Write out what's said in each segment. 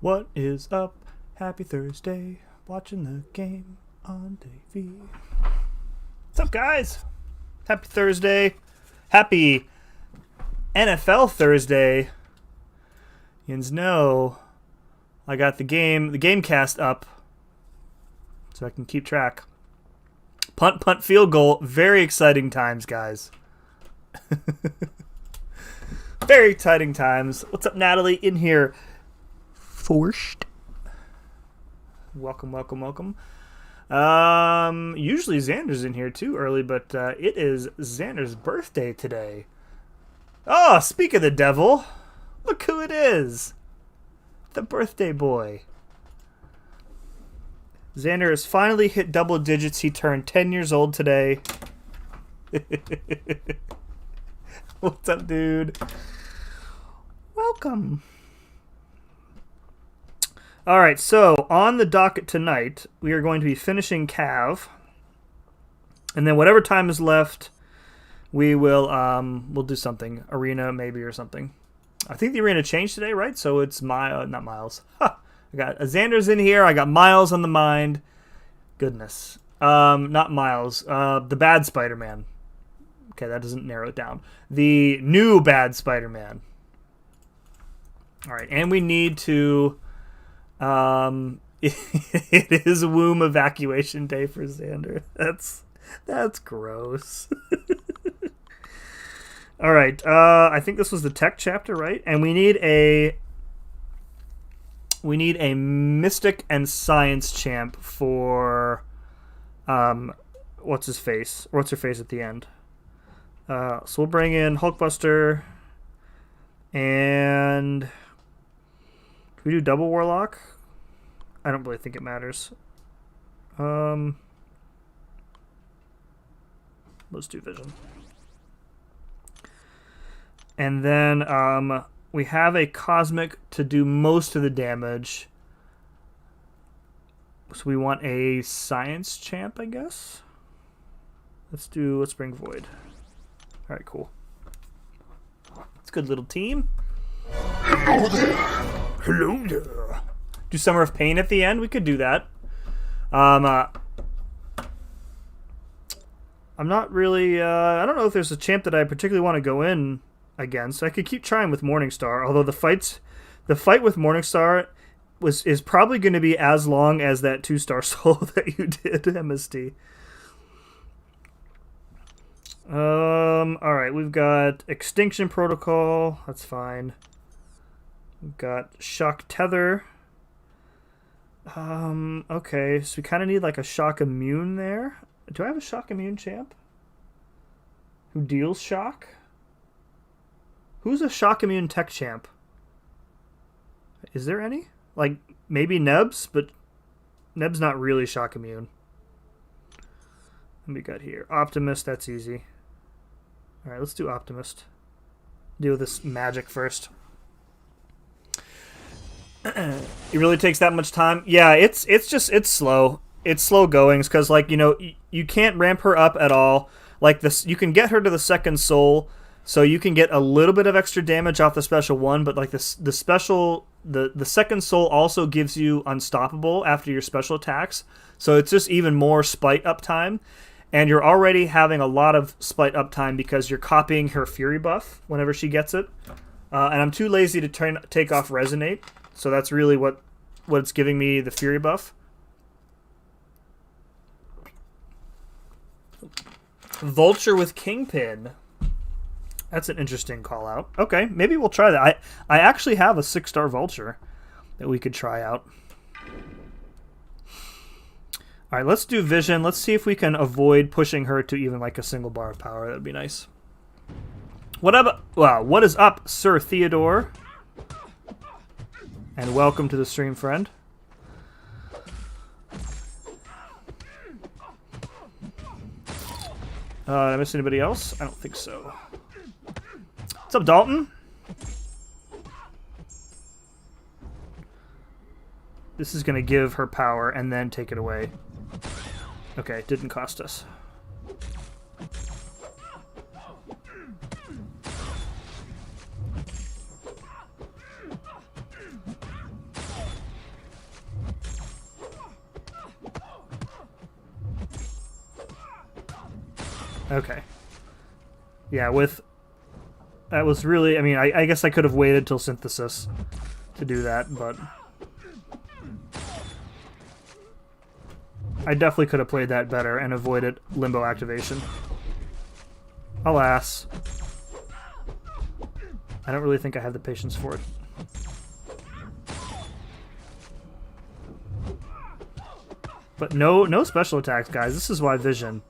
What is up? Happy Thursday. Watching the game on TV. What's up, guys? Happy Thursday. Happy NFL Thursday. Yins know I got the game cast up so I can keep track. Punt, field goal. Very exciting times, guys. Very exciting times. What's up, Natalie? In here. Forced. Welcome. Usually Xander's in here too early, but it is Xander's birthday today. Oh, speak of the devil. Look who it is. The birthday boy. Xander has finally hit double digits. He turned 10 years old today. What's up, dude? Welcome. All right, so on the docket tonight, we are going to be finishing Cav, and then whatever time is left, we will we'll do something, arena maybe or something. I think the arena changed today, right? So it's not Miles. I got Xander's in here. I got Miles on the mind. Goodness, not Miles. The bad Spider-Man. Okay, that doesn't narrow it down. The new bad Spider-Man. All right, and we need to. It is womb evacuation day for Xander. That's gross. All right. I think this was the tech chapter, right? And we need a mystic and science champ for what's her face at the end. So we'll bring in Hulkbuster and. Can we do double Warlock? I don't really think it matters. Let's do Vision. And then we have a Cosmic to do most of the damage. So we want a Science champ, I guess. Let's bring Void. All right, cool. It's a good little team. Hello there. Hello there. Do Summer of Pain at the end? We could do that. I'm not really. I don't know if there's a champ that I particularly want to go in against. I could keep trying with Morningstar, although the fight with Morningstar is probably going to be as long as that 2-star solo that you did, MST. All right, we've got Extinction Protocol. That's fine. We've got Shock Tether. Okay, so we kind of need like a Shock Immune there. Do I have a Shock Immune champ who deals shock? Who's a Shock Immune tech champ? Is there any? Like, maybe Nebs, but Neb's not really Shock Immune. What we got here? Optimist, that's easy. Alright, let's do Optimist. Deal with this magic first. It really takes that much time? Yeah, it's slow. It's slow goings, because, like, you know, you can't ramp her up at all. Like, this, you can get her to the second soul, So you can get a little bit of extra damage off the special one, but like the second soul also gives you unstoppable after your special attacks. So it's just even more spite uptime. And you're already having a lot of spite uptime because you're copying her fury buff whenever she gets it. And I'm too lazy to take off resonate. So that's really what's giving me the fury buff. Vulture with Kingpin. That's an interesting call out. Okay, maybe we'll try that. I actually have a 6-star Vulture that we could try out. All right, let's do Vision. Let's see if we can avoid pushing her to even like a single bar of power. That would be nice. What is up, Sir Theodore? And welcome to the stream, friend. Did I miss anybody else? I don't think so. What's up, Dalton? This is going to give her power and then take it away. Okay, didn't cost us. Okay. Yeah, that was really, I mean, I guess I could have waited till synthesis to do that, but I definitely could have played that better and avoided limbo activation. Alas. I don't really think I have the patience for it. But no special attacks, guys. This is why Vision.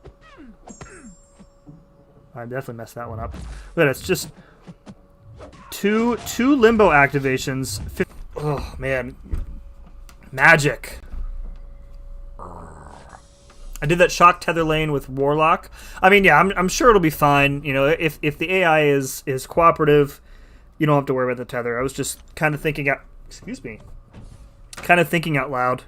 I definitely messed that one up. But it's just two limbo activations. Oh man, magic. I did that shock tether lane with Warlock. I mean, yeah, I'm sure it'll be fine. You know, if the AI is cooperative, you don't have to worry about the tether. I was just kind of thinking out. Excuse me. Kind of thinking out loud.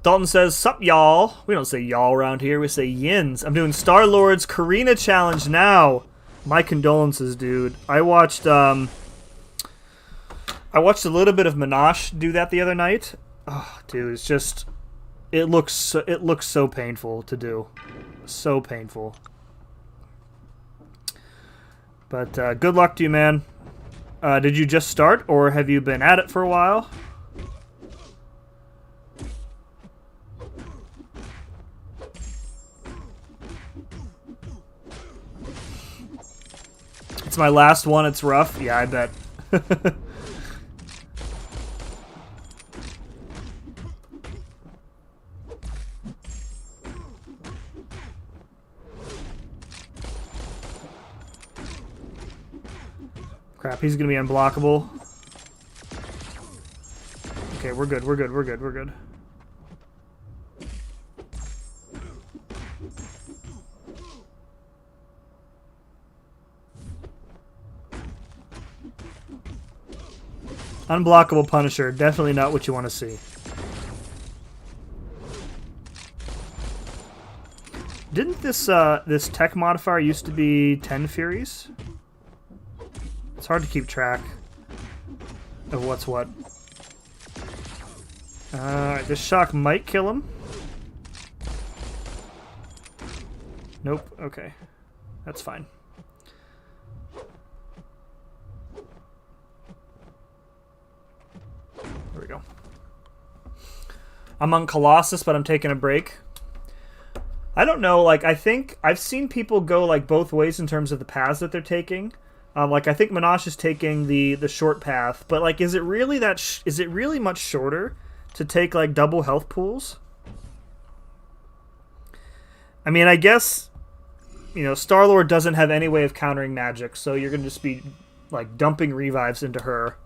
Dalton says, "Sup, y'all." We don't say y'all around here. We say yins. I'm doing Star-Lord's Karina challenge now. My condolences, dude. I watched a little bit of Minash do that the other night. Oh, dude, it's just it looks so painful to do. So painful. But good luck to you, man. Did you just start or have you been at it for a while? It's my last one. It's rough. Yeah, I bet. Crap, he's going to be unblockable. Okay, we're good. We're good. We're good. We're good. Unblockable Punisher, definitely not what you want to see. Didn't this this tech modifier used to be 10 Furies? It's hard to keep track of what's what. Alright, this shock might kill him. Nope, okay. That's fine. There we go. I'm on Colossus, but I'm taking a break. I don't know, like, I think I've seen people go, like, both ways in terms of the paths that they're taking. Like, I think Minash is taking the short path, but, like, is it really much shorter to take, like, double health pools? I mean, I guess, you know, Star-Lord doesn't have any way of countering magic, so you're going to just be, like, dumping revives into her.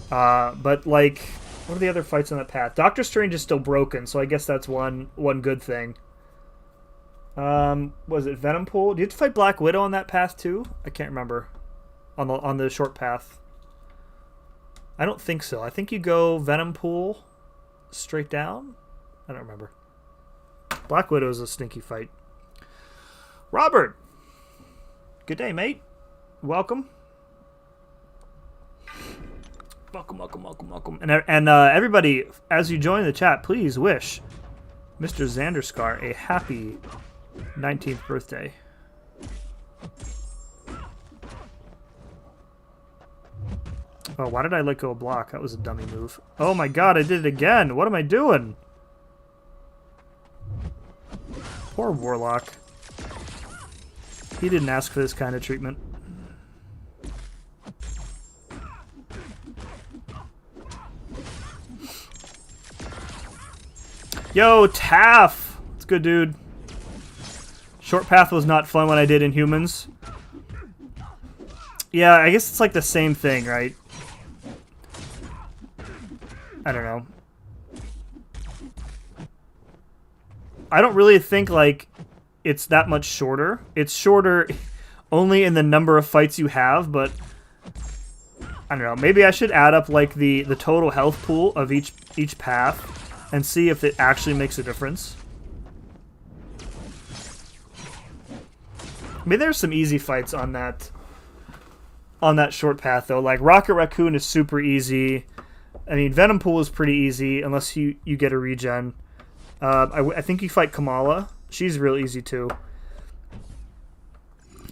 But, like, what are the other fights on that path? Doctor Strange is still broken, so I guess that's one good thing. Was it Venom Pool? Do you have to fight Black Widow on that path too? I can't remember. On the short path. I don't think so. I think you go Venom Pool straight down. I don't remember. Black Widow is a stinky fight. Robert! Good day, mate. Welcome. Welcome. And everybody, as you join the chat, please wish Mr. Xanderscar a happy 19th birthday. Oh, why did I let go of block? That was a dummy move. Oh my god, I did it again. What am I doing? Poor Warlock. He didn't ask for this kind of treatment. Yo, Taff! It's good, dude. Short path was not fun when I did Inhumans. Yeah, I guess it's like the same thing, right? I don't know. I don't really think, like, it's that much shorter. It's shorter only in the number of fights you have, but I don't know. Maybe I should add up, like, the total health pool of each path and see if it actually makes a difference. I mean, there's some easy fights on that short path, though. Like, Rocket Raccoon is super easy. I mean, Venom Pool is pretty easy, unless you get a regen. I think you fight Kamala. She's real easy, too.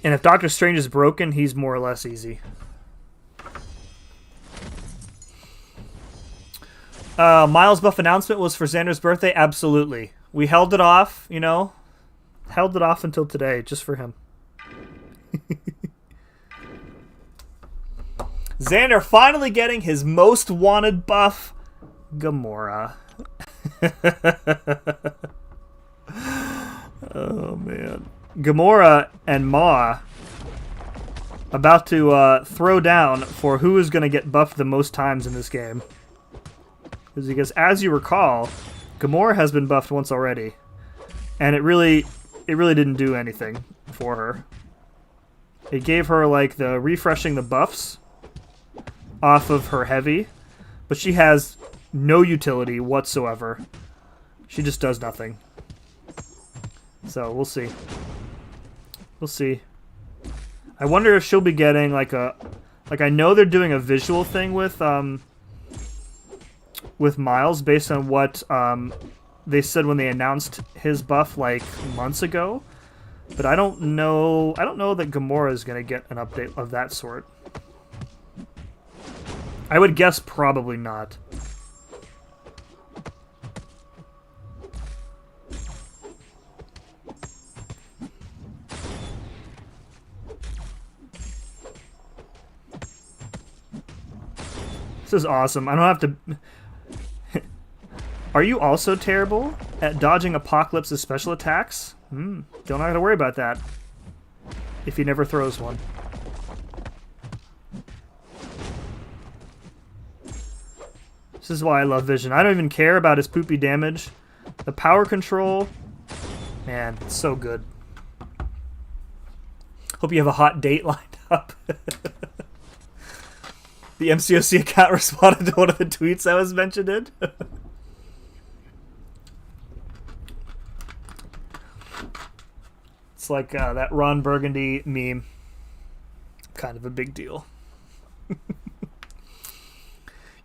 And if Doctor Strange is broken, he's more or less easy. Miles buff announcement was for Xander's birthday? Absolutely. We held it off, you know? Held it off until today, just for him. Xander finally getting his most wanted buff, Gamora. Oh, man. Gamora and Ma about to throw down for who is going to get buffed the most times in this game. Because as you recall, Gamora has been buffed once already, and it really didn't do anything for her. It gave her, like, the refreshing the buffs off of her heavy, but she has no utility whatsoever. She just does nothing. So we'll see. We'll see. I wonder if she'll be getting like I know they're doing a visual thing with Miles based on what they said when they announced his buff like months ago. But I don't know that Gamora is going to get an update of that sort. I would guess probably not. This is awesome. I don't have to... Are you also terrible at dodging Apocalypse's special attacks? Don't have to worry about that. If he never throws one. This is why I love Vision. I don't even care about his poopy damage. The power control, man, it's so good. Hope you have a hot date lined up. The MCOC account responded to one of the tweets I was mentioned in. It's like that Ron Burgundy meme. Kind of a big deal.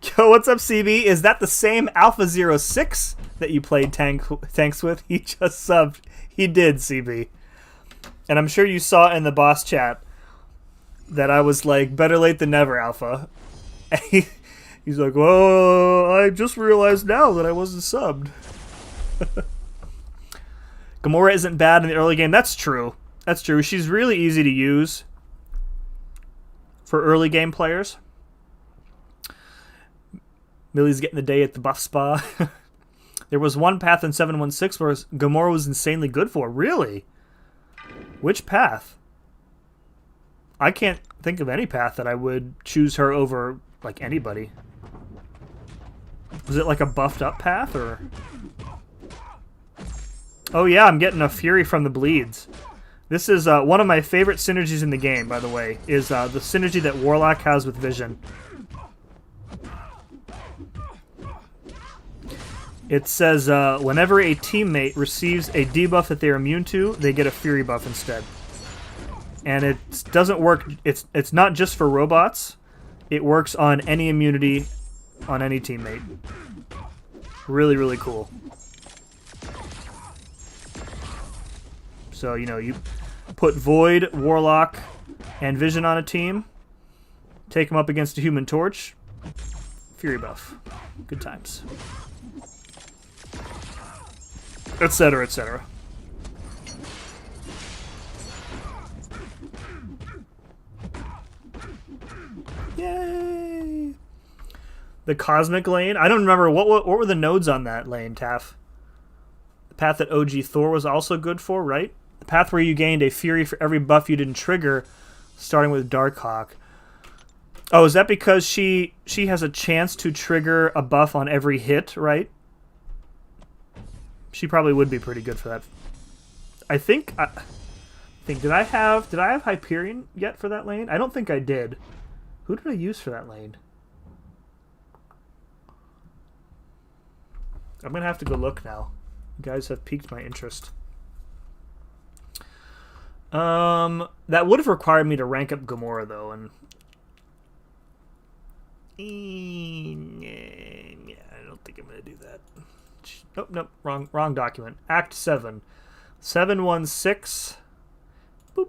Yo, what's up, CB? Is that the same Alpha 06 that you played tanks with? He just subbed. He did, CB. And I'm sure you saw in the boss chat that I was like, better late than never, Alpha. And he's like, well, I just realized now that I wasn't subbed. Gamora isn't bad in the early game. That's true. That's true. She's really easy to use for early game players. Millie's getting the day at the buff spa. There was one path in 716 where Gamora was insanely good for. Really? Which path? I can't think of any path that I would choose her over, like, anybody. Was it like a buffed up path, or... Oh yeah, I'm getting a Fury from the bleeds. This is one of my favorite synergies in the game, by the way, is the synergy that Warlock has with Vision. It says whenever a teammate receives a debuff that they're immune to, they get a fury buff instead. And it doesn't work. It's not just for robots. It works on any immunity on any teammate. Really, really cool. So, you know, you put Void, Warlock, and Vision on a team. Take them up against a Human Torch. Fury buff. Good times. Etc., etc. Yay! The Cosmic Lane. I don't remember what were the nodes on that lane, Taff. The path that OG Thor was also good for, right? The path where you gained a Fury for every buff you didn't trigger, starting with Darkhawk. Oh, is that because she has a chance to trigger a buff on every hit, right? She probably would be pretty good for that. I think did I have Hyperion yet for that lane? I don't think I did. Who did I use for that lane? I'm gonna have to go look now. You guys have piqued my interest. That would have required me to rank up Gamora though, and yeah, I don't think I'm gonna do that. Nope, wrong document. Act 7. 716. Boop.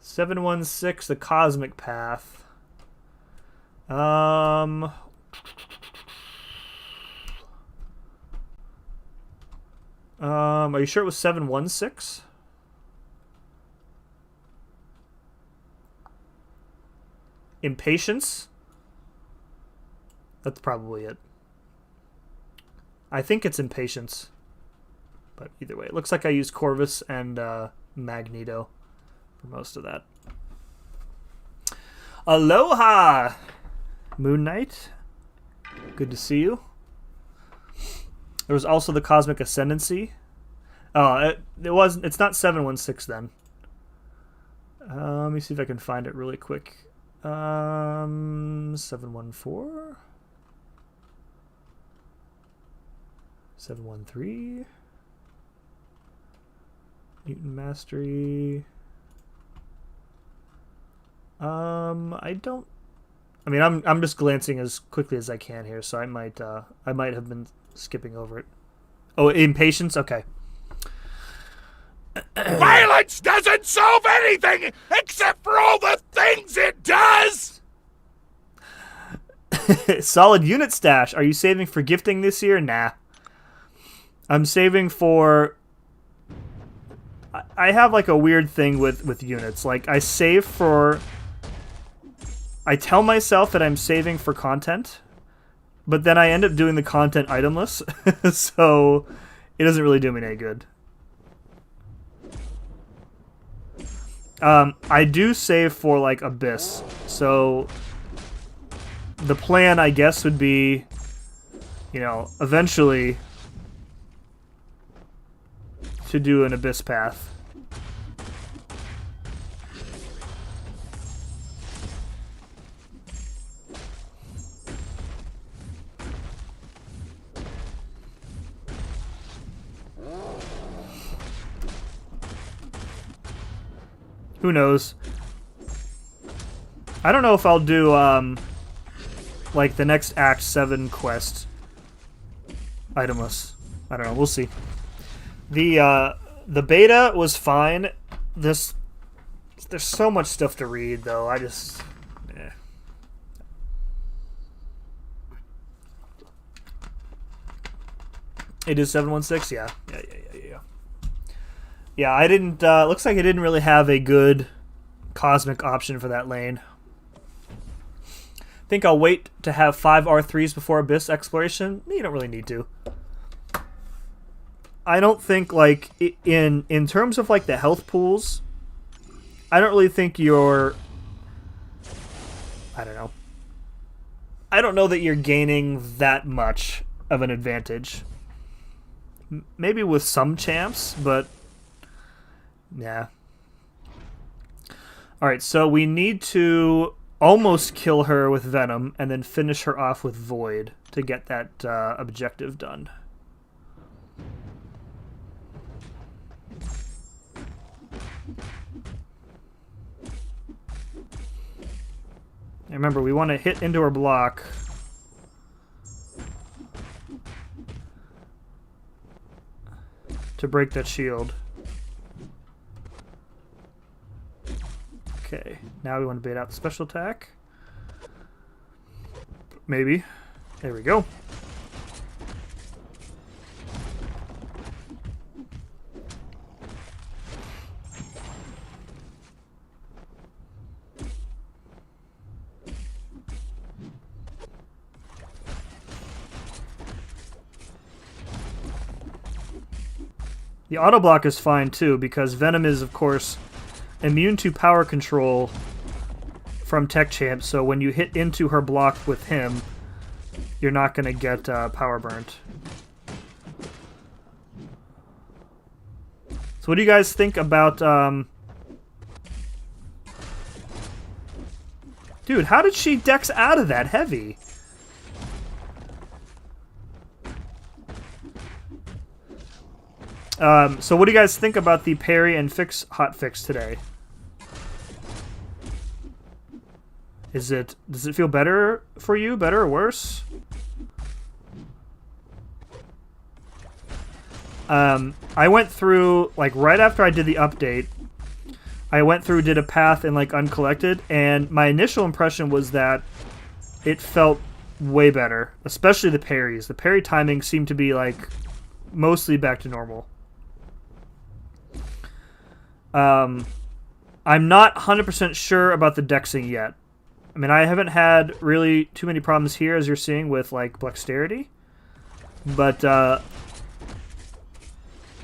716, the Cosmic Path. Are you sure it was 716? Impatience? That's probably it. I think it's Impatience. But either way, it looks like I used Corvus and Magneto for most of that. Aloha! Moon Knight. Good to see you. There was also the Cosmic Ascendancy. Oh, it's not 716 then. Let me see if I can find it really quick. 714? 713? Mutant Mastery. I'm just glancing as quickly as I can here, so I might have been skipping over it. Oh, Impatience? Okay. Violence doesn't solve anything except for all the things it does! Solid unit stash. Are you saving for gifting this year? Nah. I'm saving for... I have like a weird thing with units. Like, I save for... I tell myself that I'm saving for content, but then I end up doing the content itemless, so it doesn't really do me any good. I do save for, like, Abyss, so the plan, I guess, would be, you know, eventually to do an Abyss path. Who knows? I don't know if I'll do, like, the next Act 7 quest itemless. I don't know. We'll see. The beta was fine. There's so much stuff to read, though. I just... It is 716? Yeah. Yeah, I didn't... looks like I didn't really have a good cosmic option for that lane. Think I'll wait to have 5 R3s before Abyss exploration? You don't really need to. I don't think, like, in terms of, like, the health pools, I don't really think you're... I don't know. I don't know that you're gaining that much of an advantage. Maybe with some champs, but... Yeah. Alright, so we need to almost kill her with Venom, and then finish her off with Void to get that objective done. And remember, we want to hit into her block. To break that shield. Okay, now we want to bait out the special attack. Maybe. There we go. The auto block is fine too, because Venom is, of course, immune to power control from Tech Champ, so when you hit into her block with him, you're not going to get power burnt. So what do you guys think about... Dude, how did she dex out of that heavy? So what do you guys think about the parry and fix hotfix today? Does it feel better for you? Better or worse? I went through, like, right after I did the update, I went through, did a path in, like, Uncollected, and my initial impression was that it felt way better, especially the parries. The parry timing seemed to be, like, mostly back to normal. I'm not 100% sure about the dexing yet. I mean, I haven't had really too many problems here, as you're seeing, with, like, Dexterity. But, I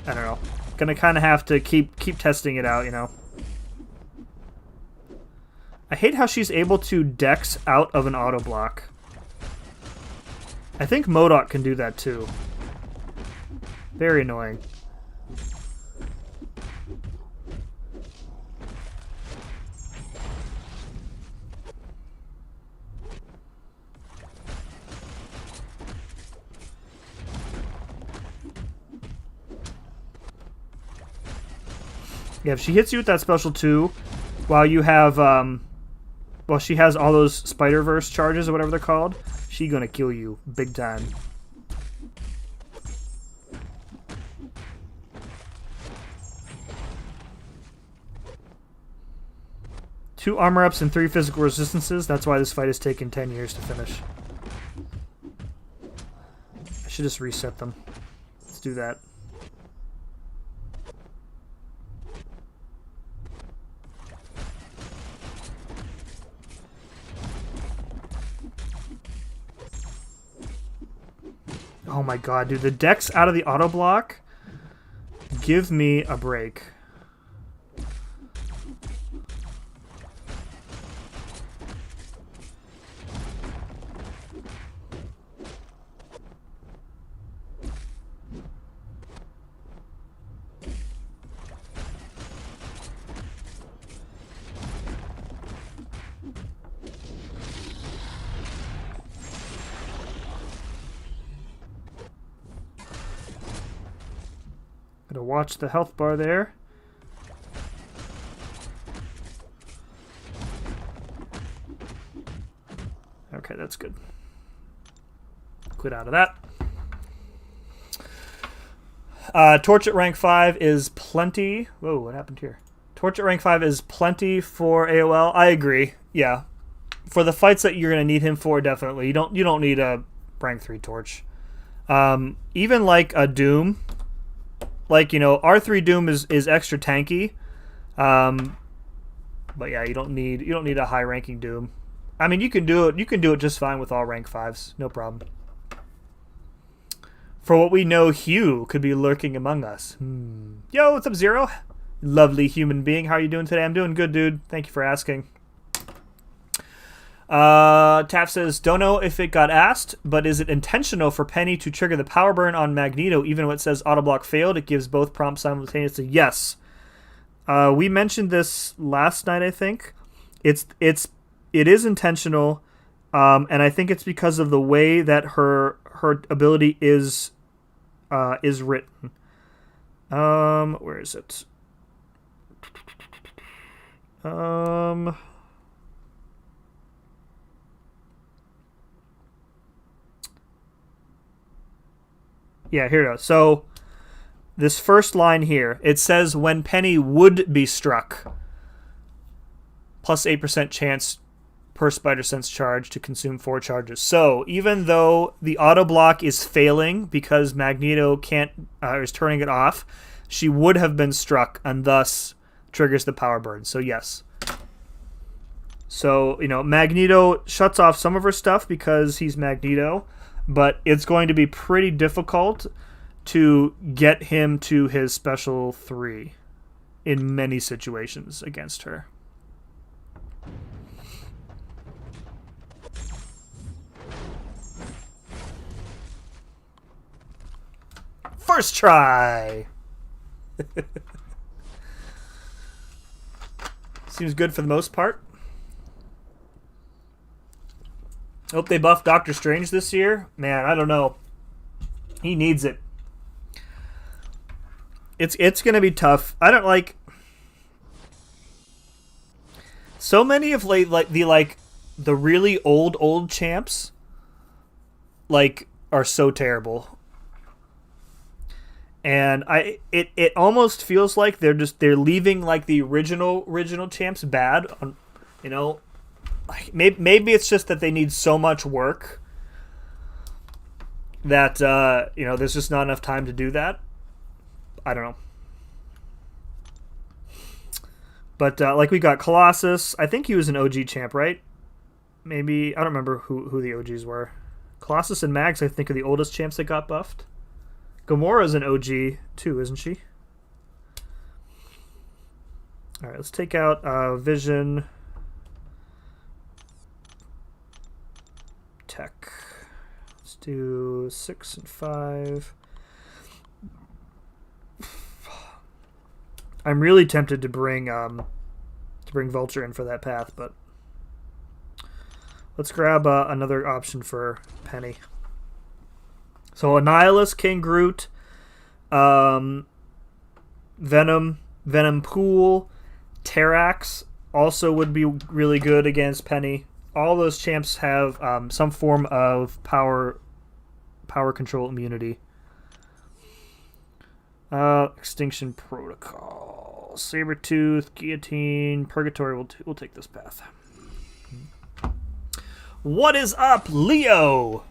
don't know. Gonna kind of have to keep testing it out, you know. I hate how she's able to dex out of an auto block. I think MODOK can do that, too. Very annoying. Yeah, if she hits you with that special 2, while you have, well, she has all those Spider-Verse charges or whatever they're called, she gonna kill you big time. Two armor ups and 3 physical resistances. That's why this fight has taken 10 years to finish. I should just reset them. Let's do that. Oh my god, dude. The dex out of the auto block? Give me a break. Gotta watch the health bar there. Okay, that's good. Quit out of that. Torch at rank 5 is plenty. Whoa, what happened here? Torch at rank 5 is plenty for AOL. I agree. Yeah. For the fights that you're gonna need him for, definitely. You don't need a rank 3 torch. Even like a Doom. Like, you know, R3 Doom is extra tanky. But yeah, you don't need a high ranking Doom. I mean, you can do it just fine with all rank 5s. No problem. For what we know, Hugh could be lurking among us. Yo, what's up, Zero? Lovely human being. How are you doing today? I'm doing good, dude. Thank you for asking. Taff says, don't know if it got asked, but is it intentional for Penny to trigger the power burn on Magneto even when it says autoblock failed? It gives both prompts simultaneously. Yes. We mentioned this last night, I think. It's it is intentional, and I think it's because of the way that her ability is written. Where is it? Yeah, here it is. So this first line here, it says when Penny would be struck, plus 8% chance per spider sense charge to consume 4 charges. So even though the auto block is failing because Magneto can't is turning it off, she would have been struck and thus triggers the power burn. So yes. So, Magneto shuts off some of her stuff because he's Magneto, but it's going to be pretty difficult to get him to his special 3 in many situations against her. First try! Seems good for the most part. Hope they buff Doctor Strange this year. Man, I don't know. He needs it. It's gonna be tough. I don't like so many of the really old champs are so terrible. And it almost feels like they're leaving the original champs bad on, maybe it's just that they need so much work that there's just not enough time to do that. I don't know. But we got Colossus. I think he was an OG champ, right? Maybe I don't remember who the OGs were. Colossus and Mags, I think, are the oldest champs that got buffed. Gamora's an OG too, isn't she? All right, let's take out Vision. Tech. Let's do 6 and 5. I'm really tempted to bring Vulture in for that path, but let's grab another option for Penny. So Annihilus, King Groot, Venom Pool, Terrax also would be really good against Penny. All those champs have some form of power control immunity. Extinction Protocol, Sabretooth, Guillotine, Purgatory. We'll take this path. What is up, Leo?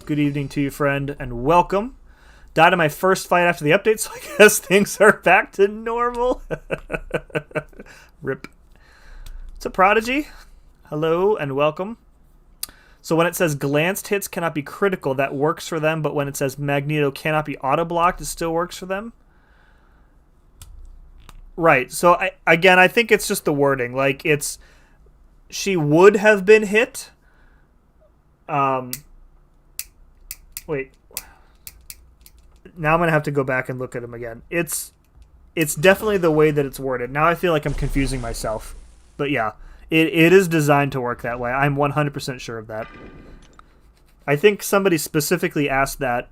Good evening to you, friend, and welcome. Died in my first fight after the update, so I guess things are back to normal. Rip. It's a Prodigy. Hello and welcome. So when it says glanced hits cannot be critical, that works for them, but when it says Magneto cannot be auto-blocked, it still works for them? Right. So, I think it's just the wording. She would have been hit. Wait. Now I'm going to have to go back and look at him again. It's definitely the way that it's worded. Now I feel like I'm confusing myself. But yeah. It is designed to work that way. I'm 100% sure of that. I think somebody specifically asked that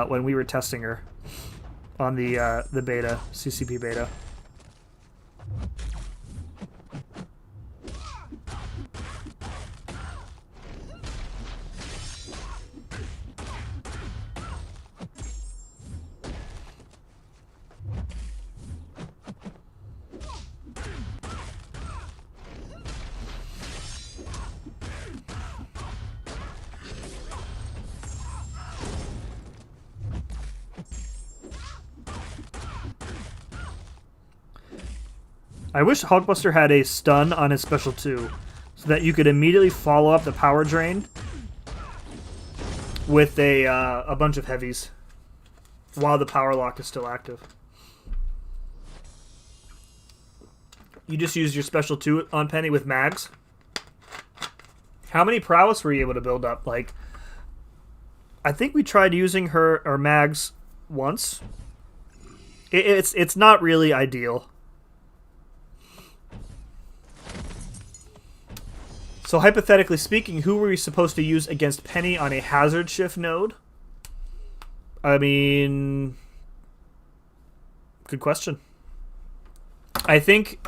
when we were testing her on the beta, CCP beta. I wish Hulkbuster had a stun on his special 2, so that you could immediately follow up the power drain with a bunch of heavies while the power lock is still active. You just used your special 2 on Penny with Mags. How many prowess were you able to build up? I think we tried using her or Mags once. It's not really ideal. So hypothetically speaking, who were we supposed to use against Penny on a hazard shift node? I mean, good question. I think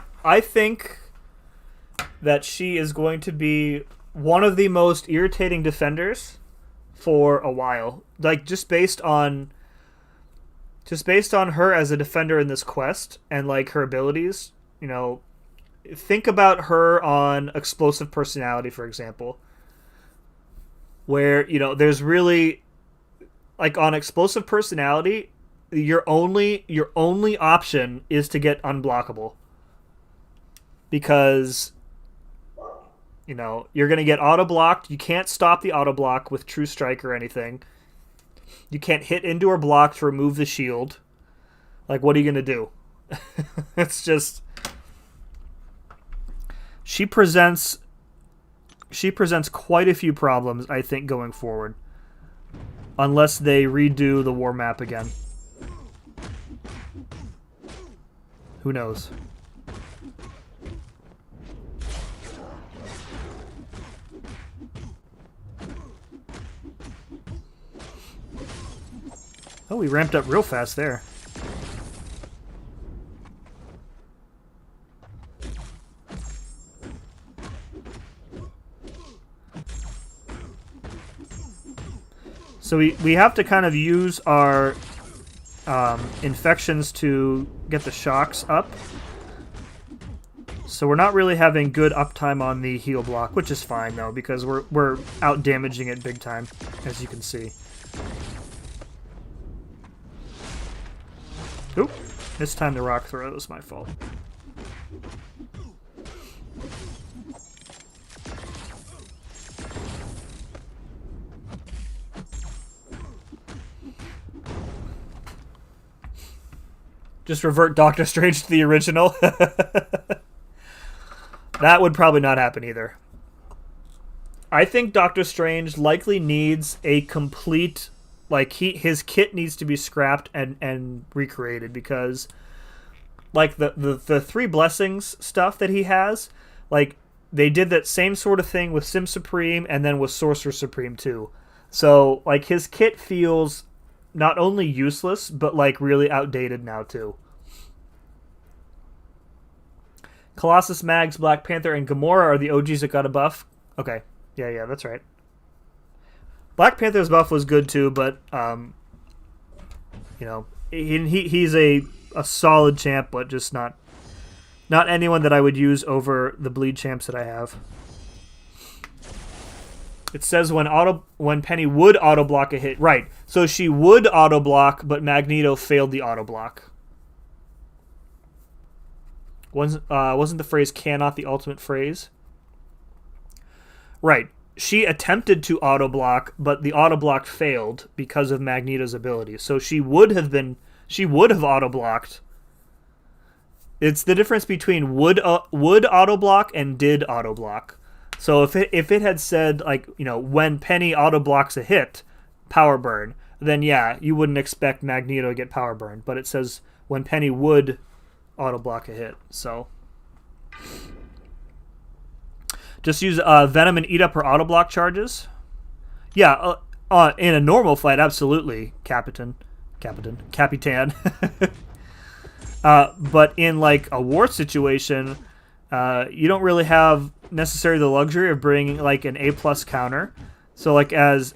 that she is going to be one of the most irritating defenders for a while. Like just based on her as a defender in this quest and like her abilities, you know, think about her on Explosive Personality, for example, where, you know, there's really like on Explosive Personality, your only option is to get unblockable. Because, you know, you're going to get auto-blocked. You can't stop the auto-block with True Strike or anything. You can't hit into her block to remove the shield. Like, what are you going to do? It's just... She presents quite a few problems, I think, going forward. Unless they redo the war map again. Who knows? Oh, we ramped up real fast there. So we have to kind of use our infections to get the shocks up. So we're not really having good uptime on the heal block, which is fine though, because we're out damaging it big time, as you can see. Oop, this time the rock throw was my fault. Just revert Doctor Strange to the original. That would probably not happen either. I think Doctor Strange likely needs a complete... Like, his kit needs to be scrapped and recreated, because, like, the three blessings stuff that he has, like, they did that same sort of thing with Sim Supreme and then with Sorcerer Supreme, too. So, like, his kit feels not only useless, but, like, really outdated now, too. Colossus, Mags, Black Panther, and Gamora are the OGs that got a buff. Okay. Yeah, that's right. Black Panther's buff was good too, but you know, he's a solid champ, but just not anyone that I would use over the bleed champs that I have. It says when Penny would auto block a hit, right? So she would auto block, but Magneto failed the auto block. Wasn't the phrase "cannot" the ultimate phrase? Right. She attempted to auto-block, but the auto-block failed because of Magneto's ability. So she would have auto-blocked. It's the difference between would auto-block and did auto-block. So if it had said, like, you know, when Penny auto-blocks a hit, power burn, then yeah, you wouldn't expect Magneto to get power burn. But it says when Penny would auto-block a hit, so... Just use Venom and eat up her auto-block charges. Yeah, in a normal fight, absolutely, Capitan. But in, like, a war situation, you don't really have necessarily the luxury of bringing, like, an A+ counter. So, like, as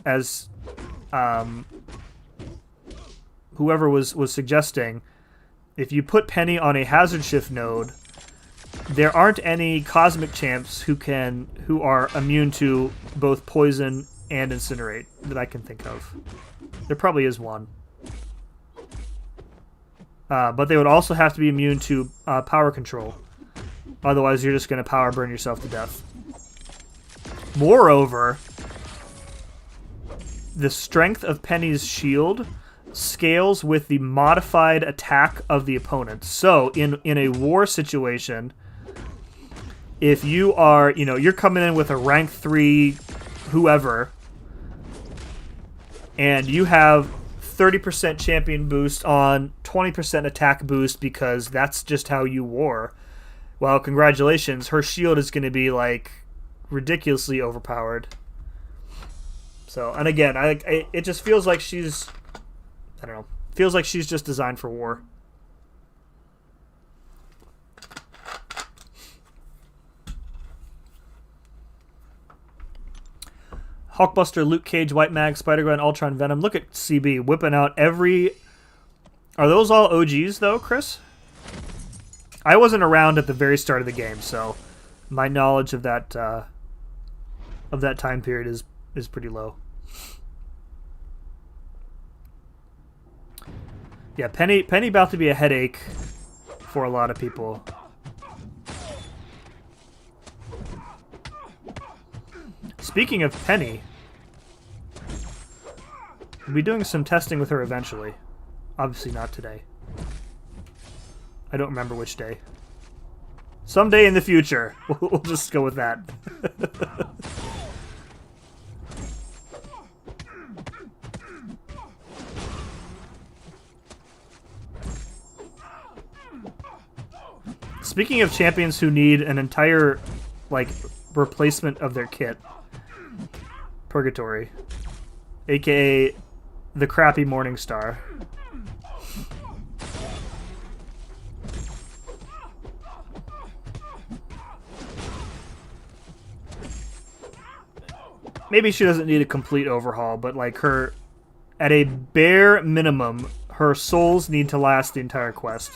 whoever was suggesting, if you put Penny on a hazard shift node, there aren't any cosmic champs who are immune to both poison and incinerate that I can think of. There probably is one. But they would also have to be immune to power control. Otherwise, you're just going to power burn yourself to death. Moreover, the strength of Penny's shield scales with the modified attack of the opponent. So, in a war situation, if you are, you know, you're coming in with a rank 3 whoever, and you have 30% champion boost on 20% attack boost because that's just how you war, well, congratulations, her shield is going to be like ridiculously overpowered. So, and again, it just feels like she's, I don't know, feels like she's just designed for war. Hulkbuster, Luke Cage, White Mag, Spider-Gwen, Ultron, Venom. Look at CB whipping out every... Are those all OGs, though, Chris? I wasn't around at the very start of the game, so my knowledge of that time period is pretty low. Yeah, Penny about to be a headache for a lot of people. Speaking of Penny, we'll be doing some testing with her eventually. Obviously not today. I don't remember which day. Someday in the future. We'll just go with that. Speaking of champions who need an entire, like, replacement of their kit. Purgatory. AKA the crappy Morningstar. Maybe she doesn't need a complete overhaul, but like her, at a bare minimum, her souls need to last the entire quest.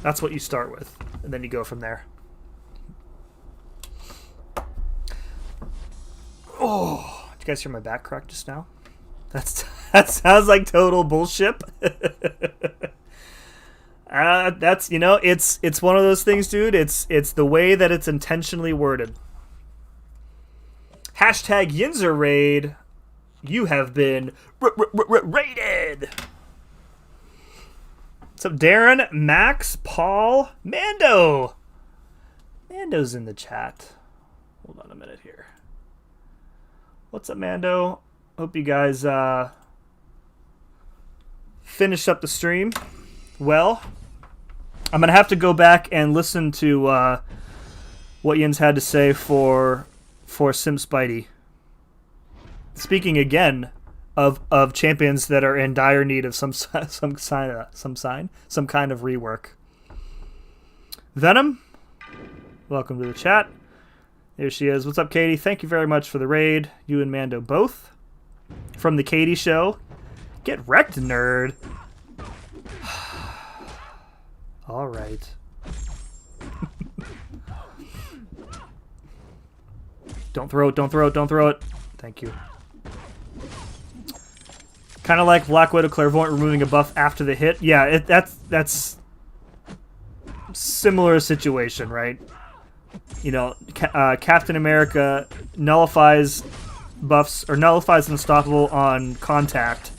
That's what you start with, and then you go from there. Oh, did you guys hear my back crack just now? That sounds like total bullshit. That's, you know, it's one of those things, dude. It's the way that it's intentionally worded. Hashtag Yinzer Raid. You have been raided. What's up, Darren, Max, Paul, Mando? Mando's in the chat. Hold on a minute here. What's up, Mando? Hope you guys finished up the stream. Well, I'm going to have to go back and listen to what Yin's had to say for Sim Spidey. Speaking again of champions that are in dire need of some kind of rework. Venom, welcome to the chat. There she is. What's up, Katie? Thank you very much for the raid. You and Mando both. From the Katie Show. Get wrecked, nerd. All right. Don't throw it, don't throw it, don't throw it. Thank you. Kind of like Black Widow Clairvoyant removing a buff after the hit. Yeah, that's similar situation, right? You know, Captain America nullifies buffs, or nullifies Unstoppable on contact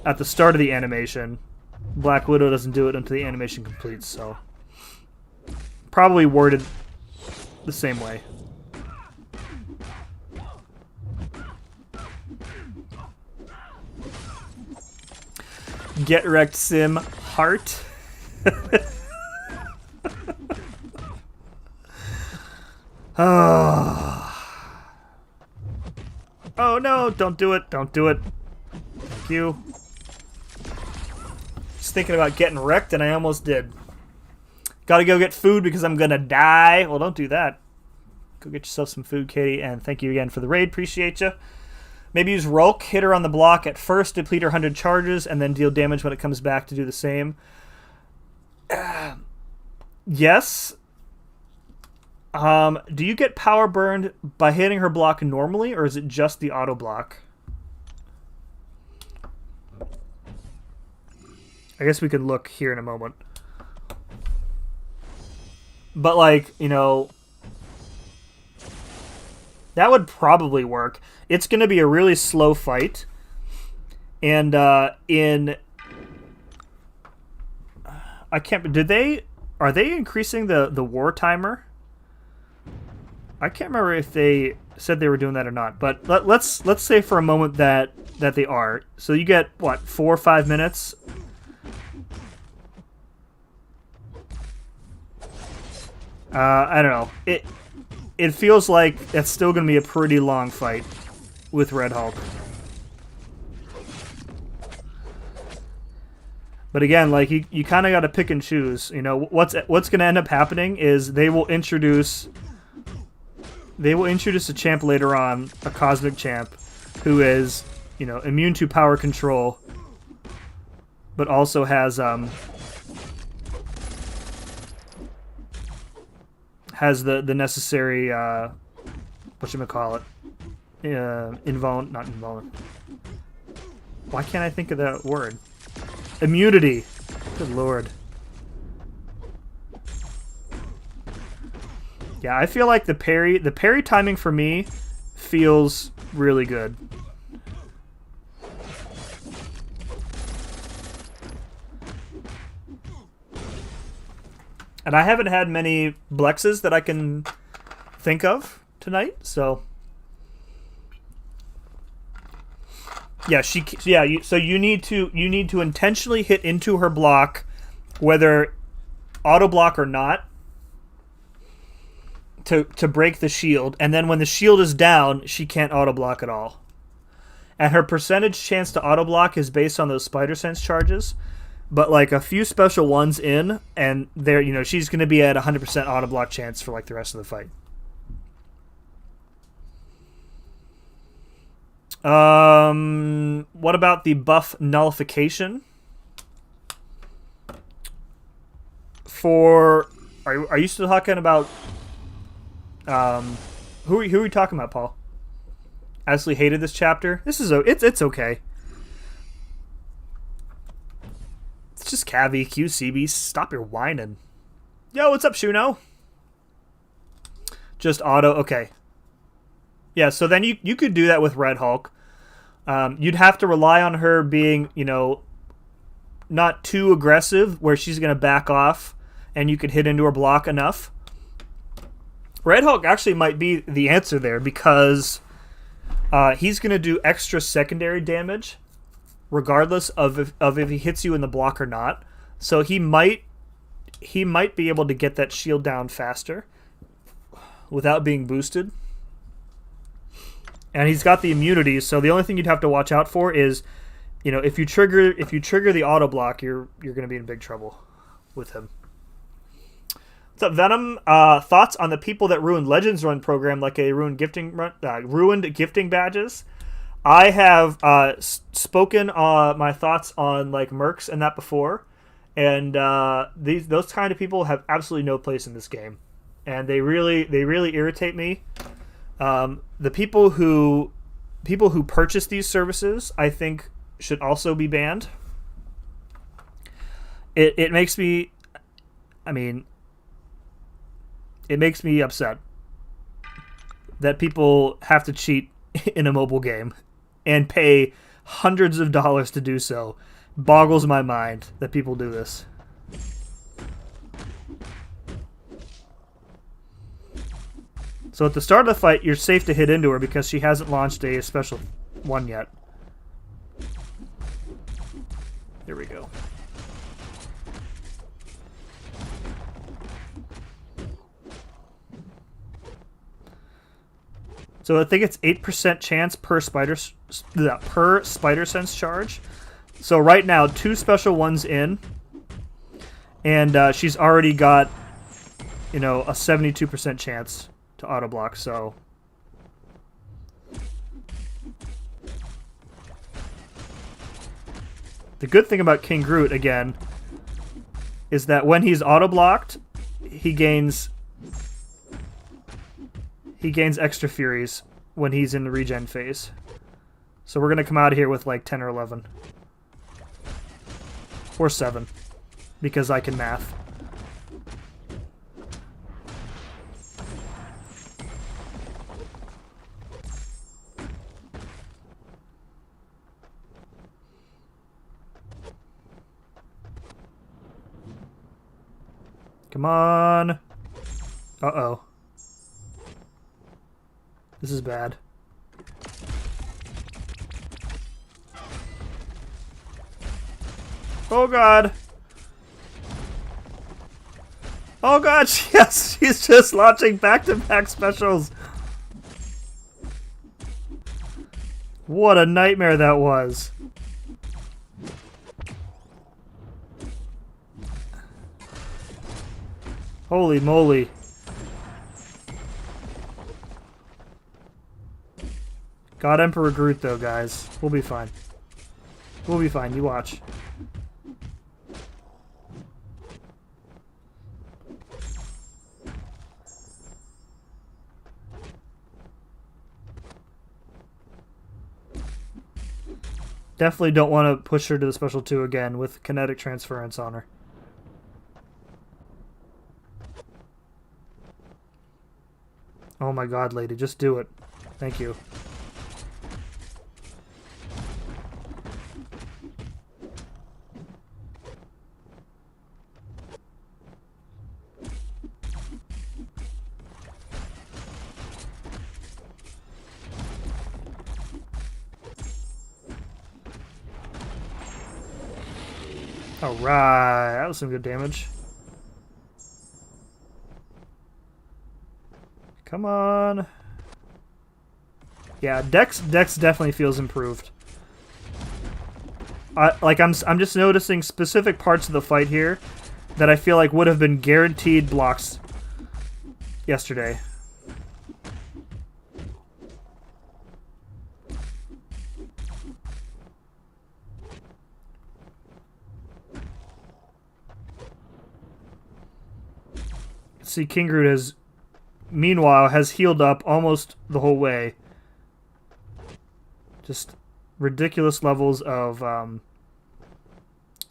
at the start of the animation. Black Widow doesn't do it until the animation completes, so probably worded the same way. Get wrecked, Sim. Heart. Oh no, don't do it, don't do it. Thank you. Just thinking about getting wrecked and I almost did. Gotta go get food because I'm gonna die. Well, don't do that. Go get yourself some food, Katie, and thank you again for the raid. Appreciate you. Maybe use Rolk, hit her on the block at first, deplete her 100 charges, and then deal damage when it comes back to do the same. Yes. Do you get power burned by hitting her block normally, or is it just the auto block? I guess we can look here in a moment. But, like, you know, that would probably work. It's going to be a really slow fight. And I can't... Are they increasing the war timer? I can't remember if they said they were doing that or not. But let's say for a moment that they are. So you get, what, 4 or 5 minutes? I don't know. It feels like it's still going to be a pretty long fight with Red Hulk. But again, like you kind of got to pick and choose. You know, what's going to end up happening is they will introduce a champ later on, a cosmic champ, who is, you know, immune to power control, but also has the necessary whatchamacallit, not invulnerable. Why can't I think of that word? Immunity. Good lord. Yeah, I feel like the parry timing for me feels really good. And I haven't had many Blexes that I can think of tonight, so yeah, so you need to intentionally hit into her block, whether auto block or not, to break the shield, and then when the shield is down, she can't auto block at all. And her percentage chance to auto block is based on those spider sense charges, but like a few special ones in, and there, you know, she's going to be at 100% auto block chance for like the rest of the fight. What about the buff nullification? Are you still talking about who are we talking about, Paul? Absolutely hated this chapter. It's okay. It's just Cavi, QCB. Stop your whining. Yo, what's up, Shuno? Just auto. Okay. Yeah, so then you could do that with Red Hulk. You'd have to rely on her being, you know, not too aggressive, where she's going to back off, and you could hit into her block enough. Red Hulk actually might be the answer there, because he's going to do extra secondary damage, regardless of if he hits you in the block or not. So he might be able to get that shield down faster without being boosted. And he's got the immunity, so the only thing you'd have to watch out for is, you know, if you trigger the auto block, you're going to be in big trouble with him. What's up, Venom? Thoughts on the people that ruined Legends Run program, like a ruined gifting badges? I have spoken my thoughts on like mercs and that before, and those kind of people have absolutely no place in this game, and they really irritate me. The people who purchase these services, I think, should also be banned. It makes me, it makes me upset that people have to cheat in a mobile game and pay hundreds of dollars to do so. Boggles my mind that people do this. So at the start of the fight, you're safe to hit into her because she hasn't launched a special one yet. Here we go. So I think it's 8% chance per spider sense charge. So right now, 2 special ones in, and she's already got, you know, a 72% chance to auto block. So the good thing about King Groot again is that when he's auto blocked, he gains extra furies when he's in the regen phase. So we're gonna come out of here with like 10 or 11 or 7 because I can math. Come on. Uh-oh. This is bad. Oh god. Oh god, yes, she's just launching back-to-back specials. What a nightmare that was. Holy moly. God Emperor Groot though, guys. We'll be fine. We'll be fine, you watch. Definitely don't want to push her to the special 2 again with kinetic transference on her. Oh my god, lady, just do it. Thank you. Alright, that was some good damage. Come on. Yeah, Dex definitely feels improved. I'm just noticing specific parts of the fight here that I feel like would have been guaranteed blocks yesterday. See, King Groot has, meanwhile, has healed up almost the whole way. Just ridiculous levels of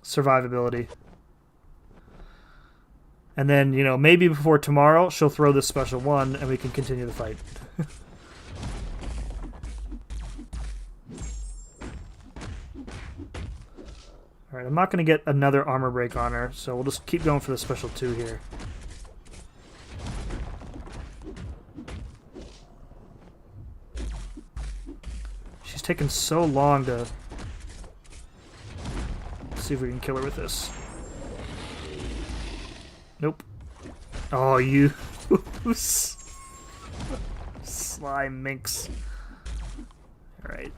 survivability. And then, you know, maybe before tomorrow, she'll throw this special 1 and we can continue the fight. Alright, I'm not going to get another armor break on her, so we'll just keep going for the special 2 here. She's taken so long to see if we can kill her with this. Nope. Oh, you sly minx. Alright.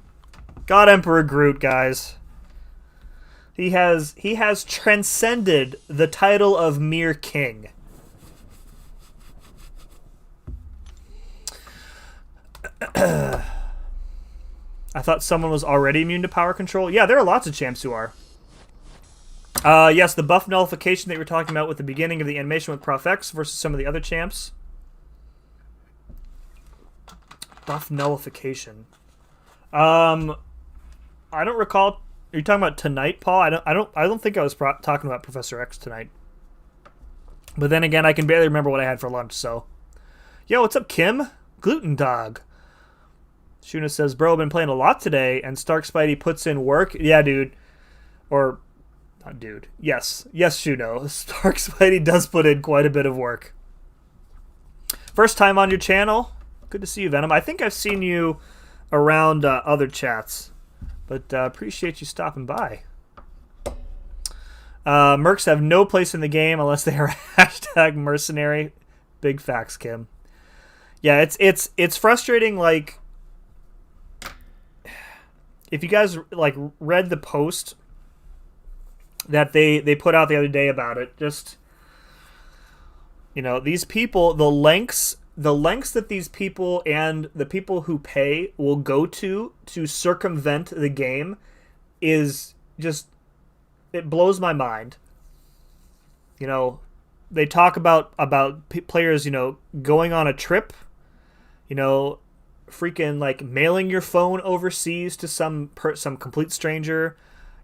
God Emperor Groot, guys. He has transcended the title of mere king. I thought someone was already immune to power control. Yeah, there are lots of champs who are. Yes, the buff nullification that you were talking about with the beginning of the animation with Prof X versus some of the other champs. Buff nullification. I don't recall. Are you talking about tonight, Paul? I don't think I was talking about Professor X tonight. But then again, I can barely remember what I had for lunch. So, yo, what's up, Kim? Gluten Dog. Shuna says, bro, I've been playing a lot today, and Stark Spidey puts in work. Yeah, dude. Or, not dude. Yes, Shuno. Stark Spidey does put in quite a bit of work. First time on your channel. Good to see you, Venom. I think I've seen you around other chats. But appreciate you stopping by. Mercs have no place in the game unless they are hashtag mercenary. Big facts, Kim. Yeah, it's frustrating. Like, if you guys like read the post that they put out the other day about it, just, you know, these people, the lengths that these people and the people who pay will go to circumvent the game is just, it blows my mind. You know, they talk about players, you know, going on a trip, you know, freaking like mailing your phone overseas to some complete stranger,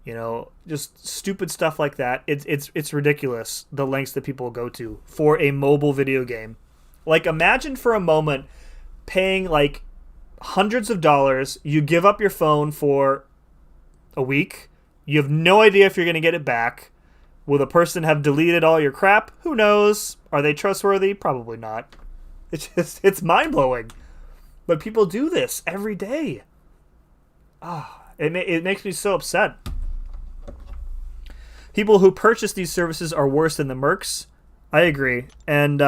you know, just stupid stuff like that. It's ridiculous, the lengths that people go to for a mobile video game. Like, imagine for a moment paying like hundreds of dollars. You give up your phone for a week. You have no idea if you're going to get it back. Will the person have deleted all your crap? Who knows? Are they trustworthy? Probably not. It's mind-blowing. But people do this every day. It makes me so upset. People who purchase these services are worse than the mercs. I agree. And,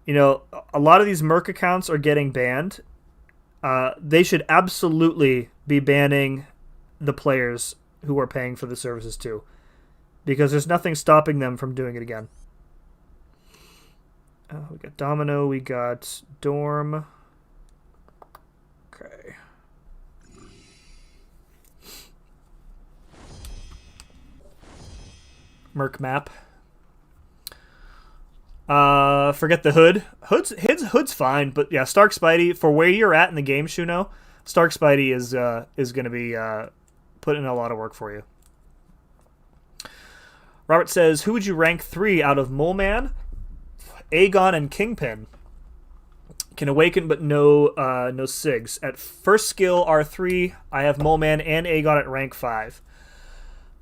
you know, a lot of these Merc accounts are getting banned. They should absolutely be banning the players who are paying for the services too, because there's nothing stopping them from doing it again. We got Domino, we got Dorm. Okay. Merc map. Forget the hood. Hood's fine, but yeah, Stark Spidey, for where you're at in the game, Shuno, Stark Spidey is going to be put in a lot of work for you. Robert says, who would you rank 3 out of Moleman, Aegon, and Kingpin? Can awaken, but no SIGs. At first skill R3, I have Moleman and Aegon at rank 5.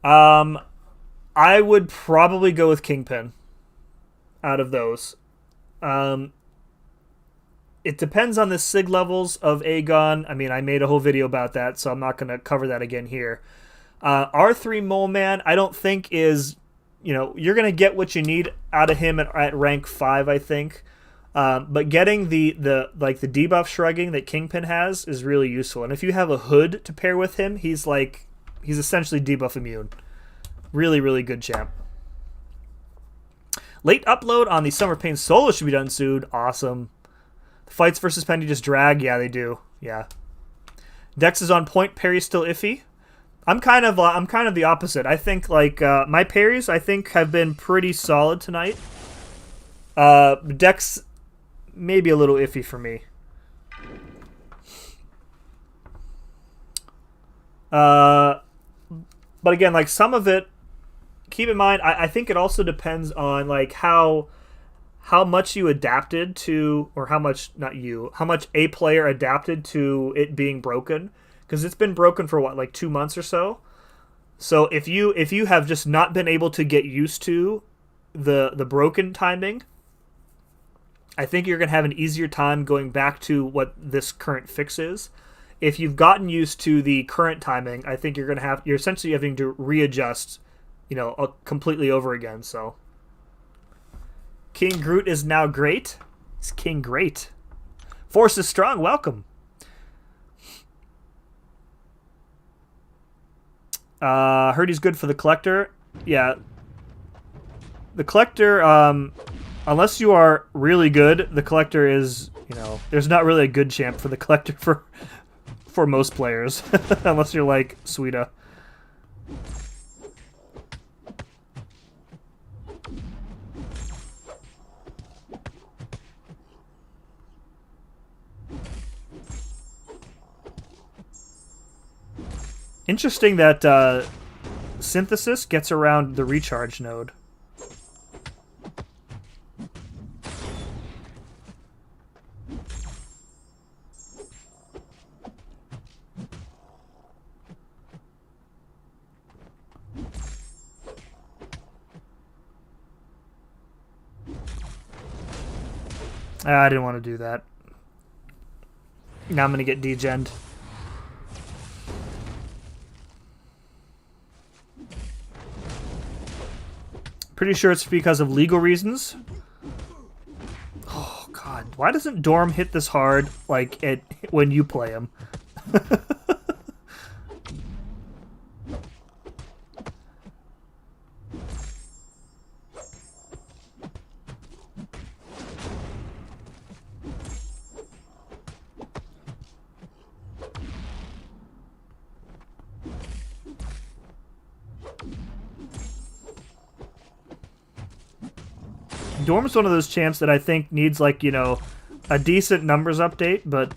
I would probably go with Kingpin out of those. It depends on the SIG levels of Aegon. I mean, I made a whole video about that, so I'm not going to cover that again here. R3 Moleman, I don't think is, you know, you're going to get what you need out of him at rank 5, I think. But getting the debuff shrugging that Kingpin has is really useful. And if you have a hood to pair with him, he's essentially debuff immune. Really, really good champ. Late upload on the Summer Pain solo should be done soon. Awesome. The fights versus Penny just drag. Yeah, they do. Yeah. Dex is on point. Parry's still iffy. I'm kind of the opposite. I think my parries I think have been pretty solid tonight. Dex maybe a little iffy for me. But again, like some of it, keep in mind, I think it also depends on like how much you adapted to, or how much a player adapted to it being broken, because it's been broken for what, like 2 months or so. So if you have just not been able to get used to the broken timing, I think you're gonna have an easier time going back to what this current fix is. If you've gotten used to the current timing, I think you're essentially having to readjust, you know, completely over again. So King Groot is now great. It's King Great. Force is strong. Welcome. Heard he's good for the Collector. Yeah. The Collector, unless you are really good, the Collector is, you know, there's not really a good champ for the Collector for most players, unless you're like Suida. Interesting that Synthesis gets around the recharge node. I didn't want to do that. Now I'm going to get degened. Pretty sure it's because of legal reasons. Oh, God. Why doesn't Dorm hit this hard like when you play him? Dorm's one of those champs that I think needs, like, you know, a decent numbers update, but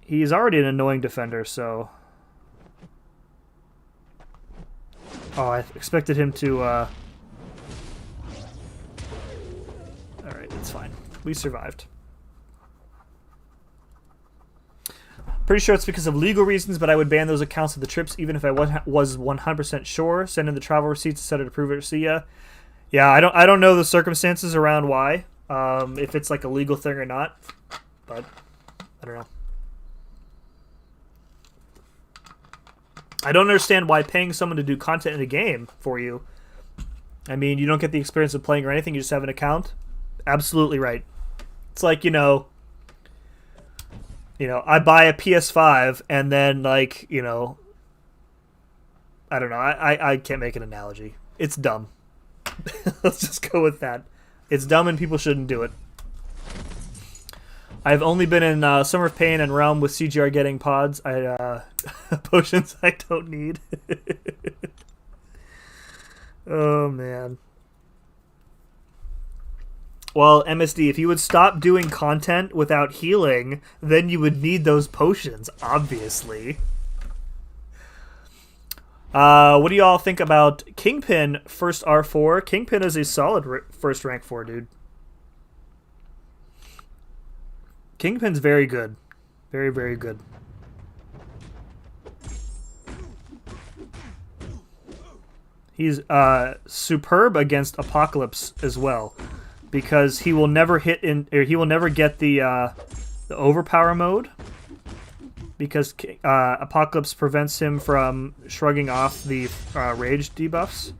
he's already an annoying defender, so... Oh, I expected him to, Alright, it's fine. We survived. Pretty sure it's because of legal reasons, but I would ban those accounts of the trips even if I was 100% sure. Send in the travel receipts instead of to prove it. See ya. Yeah, I don't know the circumstances around why, if it's like a legal thing or not, but I don't know. I don't understand why paying someone to do content in a game for you I mean, you don't get the experience of playing or anything. You just have an account. Absolutely right. It's like, I buy a PS5 and then, like, I don't know. I can't make an analogy. It's dumb. Let's just go with that. It's dumb and people shouldn't do it. I've only been in Summer of Pain and Realm with CGR getting pods. Potions I don't need. Oh, man. Well, MSD, if you would stop doing content without healing, then you would need those potions, obviously. What do y'all think about Kingpin first R4? Kingpin is a solid first rank 4, dude. Kingpin's very good. Very, very good. He's superb against Apocalypse as well, because he will never get the overpower mode, because Apocalypse prevents him from shrugging off the rage debuffs.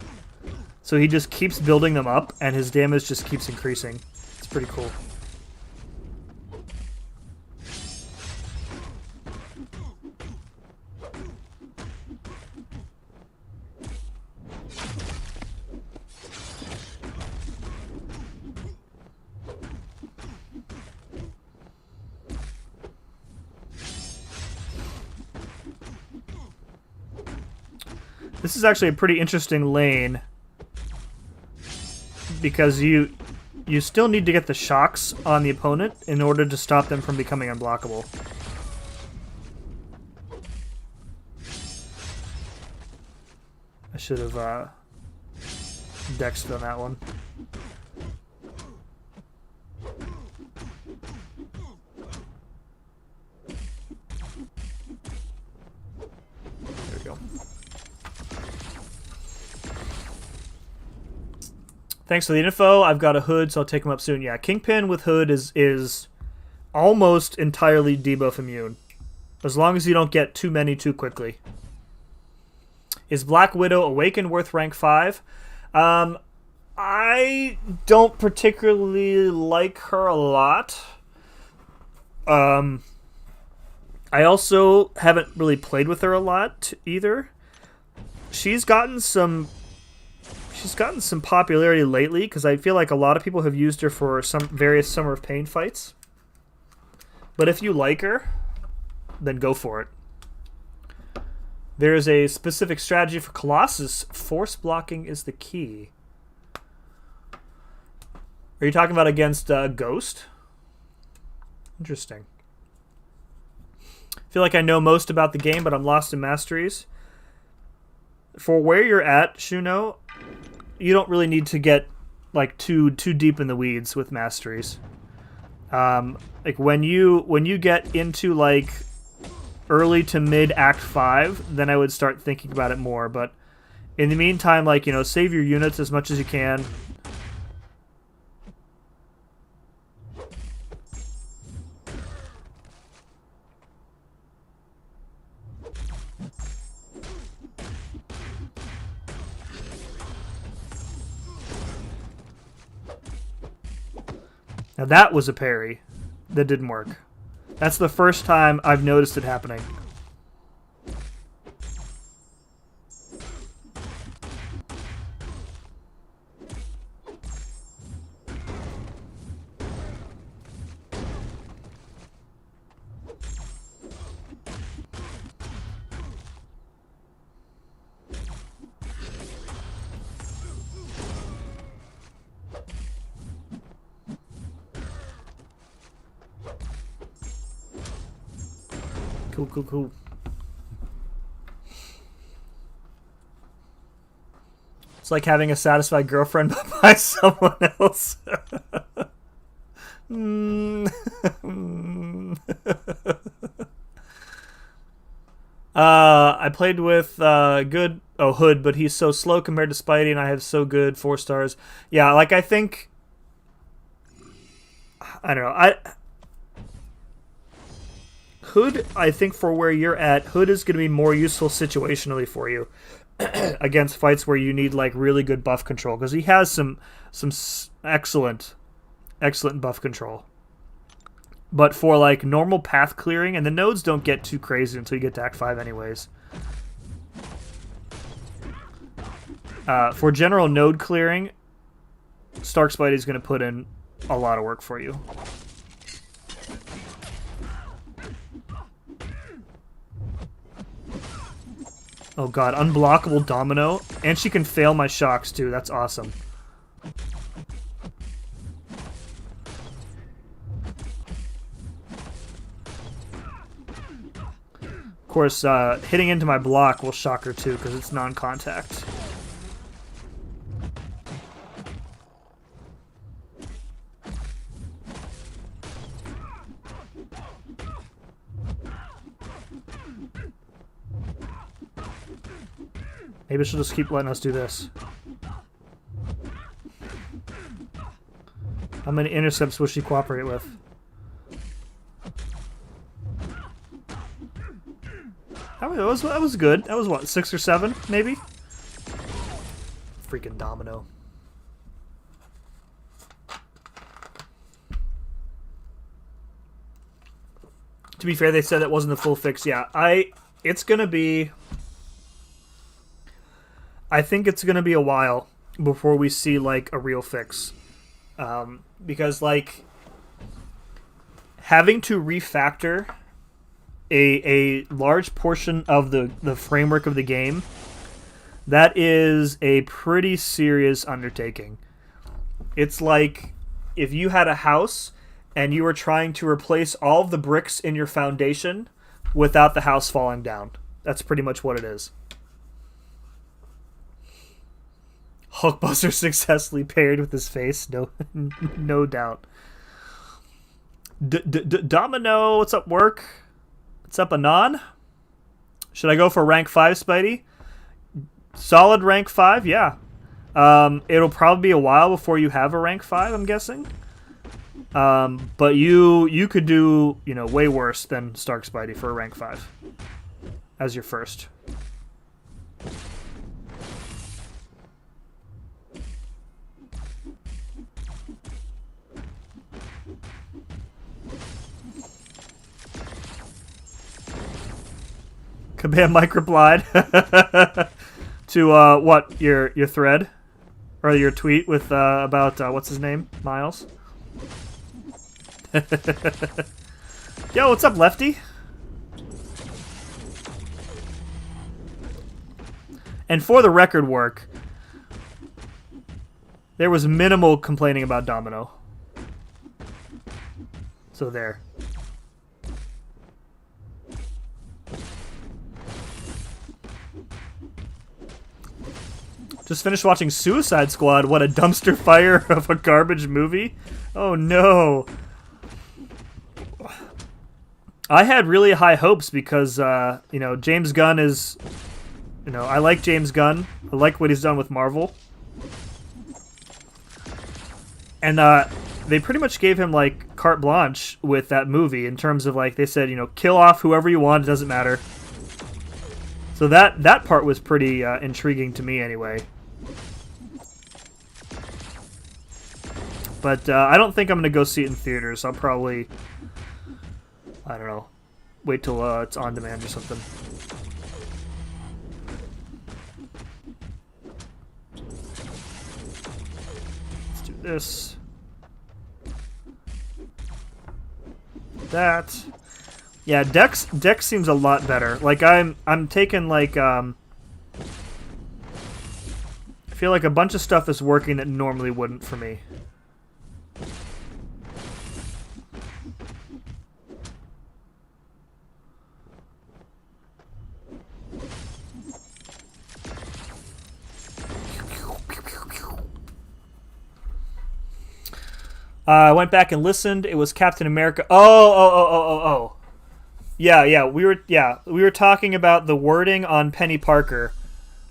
So he just keeps building them up, and his damage just keeps increasing. It's pretty cool. This is actually a pretty interesting lane, because you still need to get the shocks on the opponent in order to stop them from becoming unblockable. I should have dexed on that one. There we go. Thanks for the info. I've got a hood, so I'll take him up soon. Yeah, Kingpin with hood is almost entirely debuff immune, as long as you don't get too many too quickly. Is Black Widow Awakened worth rank 5? I don't particularly like her a lot. I also haven't really played with her a lot either. She's gotten some popularity lately, because I feel like a lot of people have used her for some various Summer of Pain fights. But if you like her, then go for it. There is a specific strategy for Colossus. Force blocking is the key. Are you talking about against Ghost? Interesting. I feel like I know most about the game, but I'm lost in masteries. For where you're at, Shuno, you don't really need to get like too deep in the weeds with masteries. Like when you get into like early to mid Act 5, then I would start thinking about it more. But in the meantime, like, save your units as much as you can. Now that was a parry that didn't work. That's the first time I've noticed it happening. Cool. It's like having a satisfied girlfriend by someone else. I played with Hood, but he's so slow compared to Spidey, and I have so good 4 stars. Yeah, like I don't know. Hood, I think for where you're at, Hood is going to be more useful situationally for you against fights where you need like really good buff control, because he has some excellent buff control. But for like normal path clearing, and the nodes don't get too crazy until you get to Act 5 anyways. For general node clearing, Stark Spidey's going to put in a lot of work for you. Oh god, unblockable Domino. And she can fail my shocks too, that's awesome. Of course, hitting into my block will shock her too, because it's non-contact. Maybe she'll just keep letting us do this. How many intercepts will she cooperate with? That was good. That was what, 6 or 7, maybe? Freaking Domino. To be fair, they said that wasn't the full fix. Yeah, it's gonna be... I think it's going to be a while before we see, like, a real fix. Because, like, having to refactor a large portion of the framework of the game, that is a pretty serious undertaking. It's like if you had a house and you were trying to replace all of the bricks in your foundation without the house falling down. That's pretty much what it is. Hulkbuster successfully paired with his face, no doubt. Domino, what's up, work? What's up, Anon? Should I go for rank 5, Spidey? Solid rank 5, yeah. It'll probably be a while before you have a rank 5, I'm guessing. But you could do, way worse than Stark Spidey for a rank 5 as your first. Kabam Mike replied to what, your thread or your tweet with about what's his name, Miles. Yo, what's up, Lefty? And for the record, work, there was minimal complaining about Domino. So there. Just finished watching Suicide Squad. What a dumpster fire of a garbage movie. Oh no. I had really high hopes because, James Gunn is... I like James Gunn. I like what he's done with Marvel. And they pretty much gave him, like, carte blanche with that movie in terms of, like, they said, kill off whoever you want, it doesn't matter. So that part was pretty intriguing to me anyway. But I don't think I'm going to go see it in theaters. I'll probably, I don't know, wait till it's on demand or something. Let's do this. That. Yeah, Dex seems a lot better. Like I'm taking like I feel like a bunch of stuff is working that normally wouldn't for me. I went back and listened. It was Captain America. Oh. Yeah. We were talking about the wording on Penny Parker,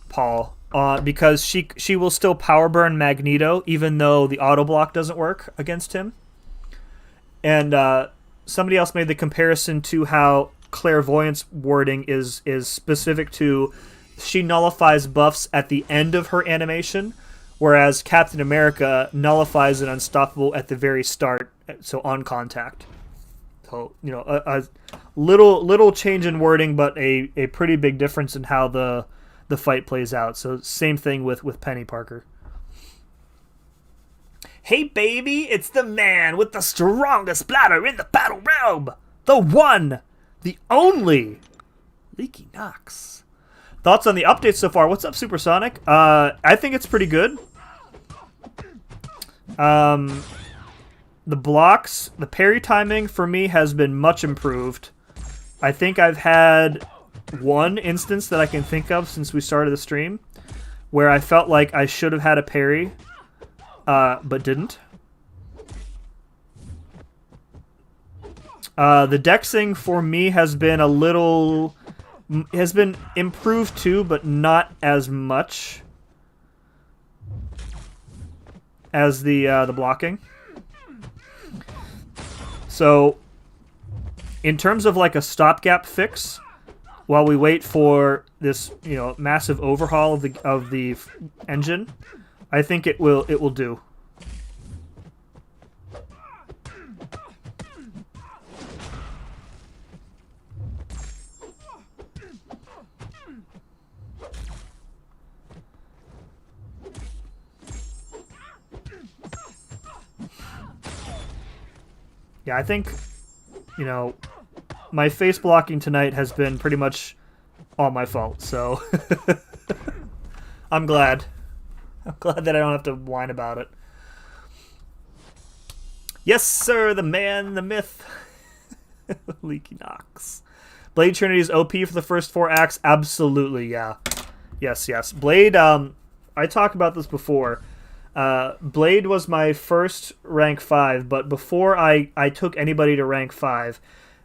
Paul, because she will still power burn Magneto even though the auto block doesn't work against him. And somebody else made the comparison to how clairvoyance wording is specific to she nullifies buffs at the end of her animation, whereas Captain America nullifies an unstoppable at the very start, so on contact. So, you know, a little change in wording, but a pretty big difference in how the fight plays out. So same thing with Penny Parker. Hey baby, it's the man with the strongest bladder in the battle realm. The one, the only, Leaky Knox. Thoughts on the update so far? What's up, Supersonic? I think it's pretty good. The blocks, the parry timing for me has been much improved. I think I've had one instance that I can think of since we started the stream where I felt like I should have had a parry, but didn't. The dexing for me has been improved too, but not as much as the blocking. So, in terms of like a stopgap fix, while we wait for this, you know, massive overhaul of the engine, I think it will do. Yeah, I think, you know, my face blocking tonight has been pretty much all my fault, so I'm glad. I'm glad that I don't have to whine about it. Yes, sir, the man, the myth. Leaky Knox. Blade Trinity is OP for the first 4 acts? Absolutely, yeah. Yes. Blade, I talked about this before. Blade was my first rank 5, but before I took anybody to rank 5,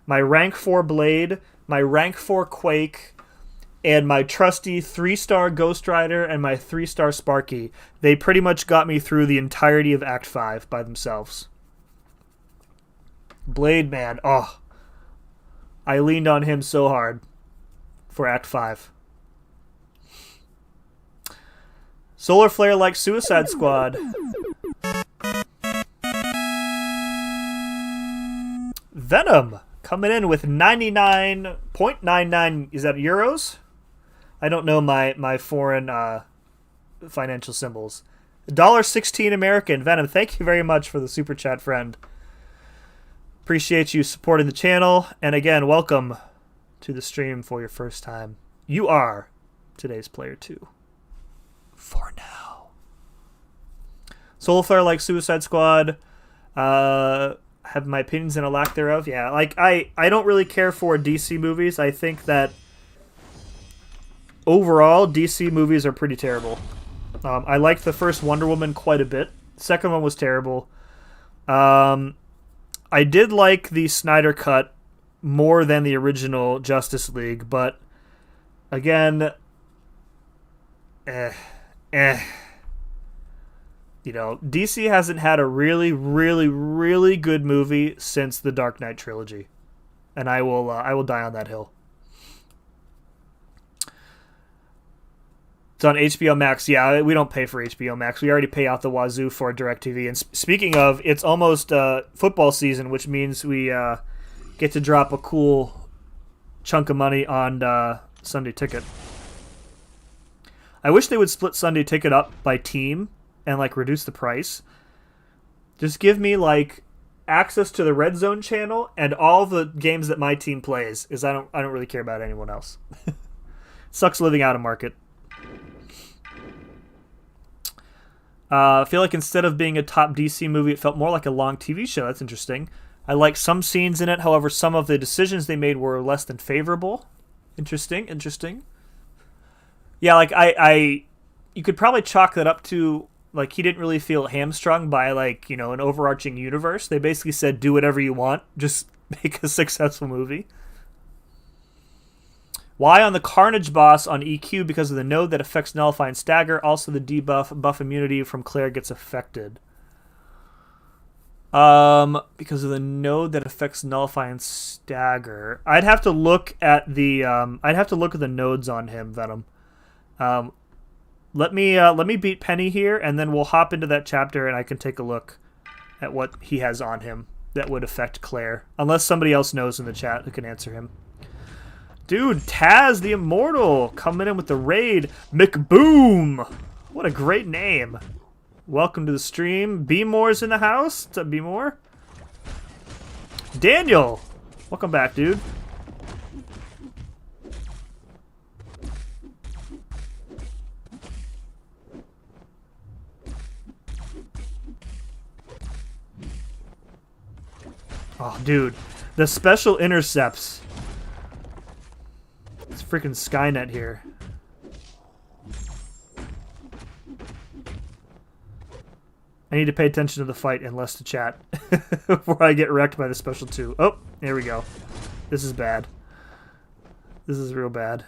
my rank 4 Blade, my rank 4 Quake, and my trusty 3-star Ghost Rider and my 3-star Sparky, they pretty much got me through the entirety of Act 5 by themselves. Blade, man, oh. I leaned on him so hard for Act 5. Solar Flare like Suicide Squad. Venom coming in with 99.99. Is that euros? I don't know my foreign financial symbols. $1.16 American. Venom, thank you very much for the super chat, friend. Appreciate you supporting the channel. And again, welcome to the stream for your first time. You are today's player 2. For now. Soul Flare like Suicide Squad. Have my opinions and a lack thereof. Yeah, like I don't really care for DC movies. I think that overall DC movies are pretty terrible. I liked the first Wonder Woman quite a bit. The second one was terrible. I did like the Snyder Cut more than the original Justice League, but again, you know, DC hasn't had a really, really, really good movie since the Dark Knight trilogy, and I will die on that hill. It's on HBO Max. Yeah, we don't pay for HBO Max. We already pay out the wazoo for DirecTV. And speaking of, it's almost football season, which means we get to drop a cool chunk of money on Sunday Ticket. I wish they would split Sunday Ticket up by team and like reduce the price. Just give me like access to the Red Zone channel and all the games that my team plays, is I don't really care about anyone else. Sucks living out of market. I feel like instead of being a top DC movie, it felt more like a long TV show. That's interesting. I like some scenes in it. However, some of the decisions they made were less than favorable. Interesting. Yeah, like you could probably chalk that up to like he didn't really feel hamstrung by like, you know, an overarching universe. They basically said do whatever you want, just make a successful movie. Why on the Carnage boss on EQ? Because of the node that affects Nullify and Stagger. Also the debuff buff immunity from Claire gets affected. Because of the node that affects nullify and stagger. I'd have to look at the nodes on him, Venom. Let me beat Penny here, and then we'll hop into that chapter, and I can take a look at what he has on him that would affect Claire. Unless somebody else knows in the chat who can answer him. Dude, Taz the Immortal coming in with the raid. McBoom! What a great name. Welcome to the stream. B-More's in the house. What's up, B-More? Daniel! Welcome back, dude. Oh, dude. The special intercepts. It's freaking Skynet here. I need to pay attention to the fight and less to chat before I get wrecked by the special 2. Oh, here we go. This is bad. This is real bad.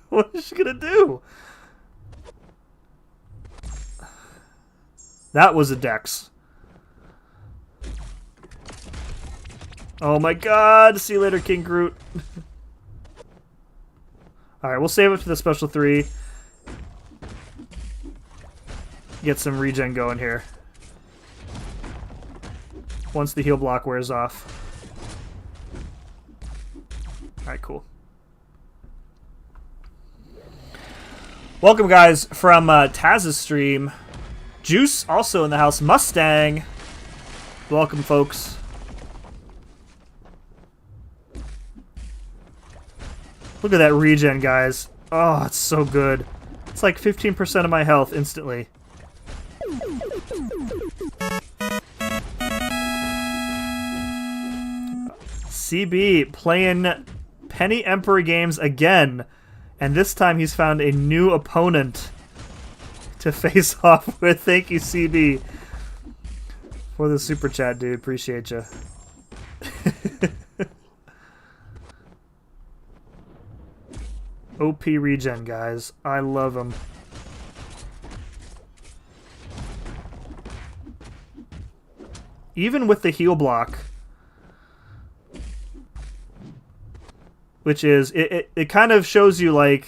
What is she gonna do? That was a Dex. Oh my god! See you later, King Groot. Alright, we'll save it for the special 3. Get some regen going here. Once the heal block wears off. Alright, cool. Welcome, guys, from Taz's stream. Juice also in the house. Mustang. Welcome, folks. Look at that regen, guys. Oh, it's so good. It's like 15% of my health instantly. CB playing Penny Emperor games again. And this time he's found a new opponent to face off with. Thank you, CB, for the super chat, dude. Appreciate you. OP regen, guys. I love them. Even with the heal block, which is, it kind of shows you, like,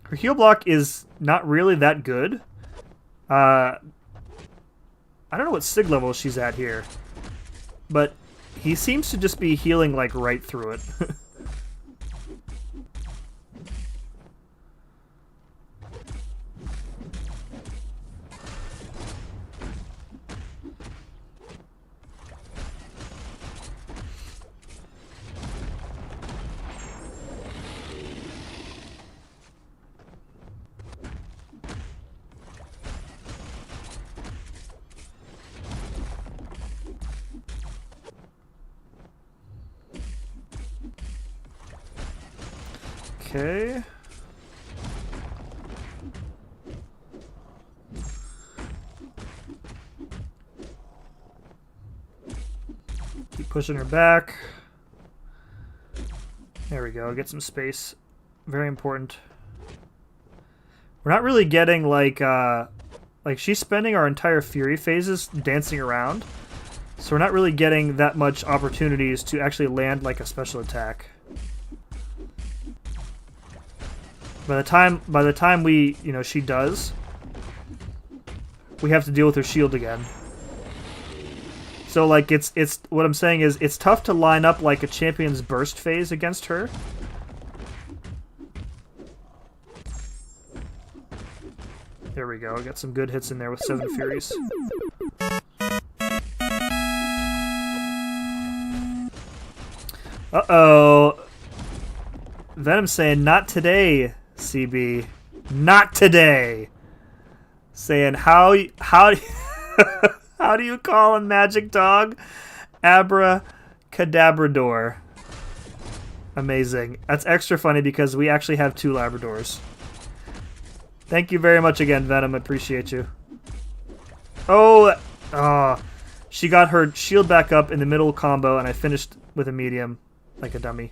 her heal block is not really that good. I don't know what sig level she's at here, but he seems to just be healing, like, right through it. Okay. Keep pushing her back. There we go. Get some space. Very important. We're not really getting like she's spending our entire Fury phases dancing around. So we're not really getting that much opportunities to actually land like a special attack. By the time we, she does, we have to deal with her shield again. So like it's what I'm saying is it's tough to line up like a champion's burst phase against her. There we go. Got some good hits in there with 7 Furies. Uh-oh. Venom saying, not today, CB. Not today. Saying, how do you call a magic dog? Abracadabrador. Amazing. That's extra funny because we actually have 2 Labradors. Thank you very much again, Venom. I appreciate you. Oh, She got her shield back up in the middle combo, and I finished with a medium, like a dummy.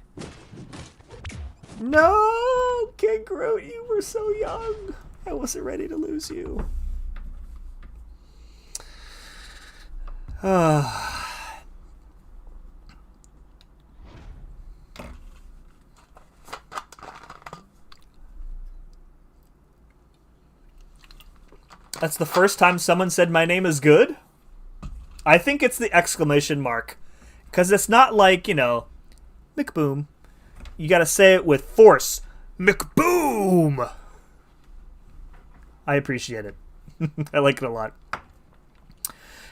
No, King Groot, you were so young. I wasn't ready to lose you. That's the first time someone said my name is good? I think it's the exclamation mark. Because it's not like, you know, McBoom. You gotta say it with force. McBoom! I appreciate it. I like it a lot.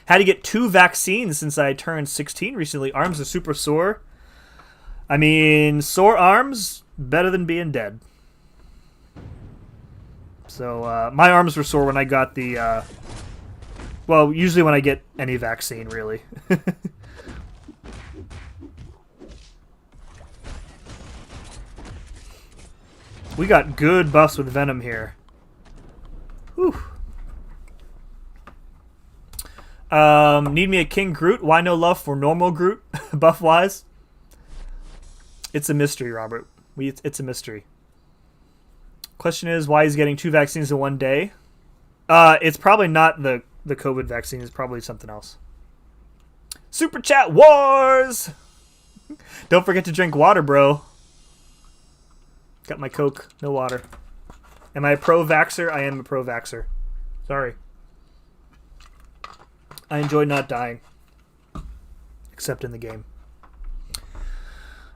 Had to get 2 vaccines since I turned 16 recently. Arms are super sore. I mean, sore arms, better than being dead. So, my arms were sore when I got the, well, usually when I get any vaccine, really. We got good buffs with Venom here. Whew. Need me a King Groot? Why no love for normal Groot, buff-wise? It's a mystery, Robert. It's a mystery. Question is, why he's getting 2 vaccines in one day? It's probably not the COVID vaccine. It's probably something else. Super Chat Wars! Don't forget to drink water, bro. Got my Coke, no water. Am I a pro-vaxxer? I am a pro-vaxxer. Sorry. I enjoy not dying. Except in the game.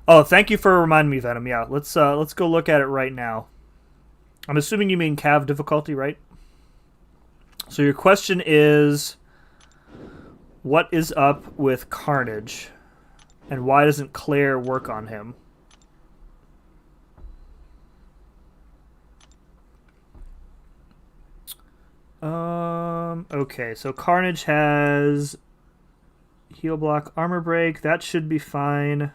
Oh, thank you for reminding me, Venom. Yeah, let's go look at it right now. I'm assuming you mean Cav difficulty, right? So your question is, what is up with Carnage? And why doesn't Claire work on him? Okay, so Carnage has heal block, armor break. That should be fine.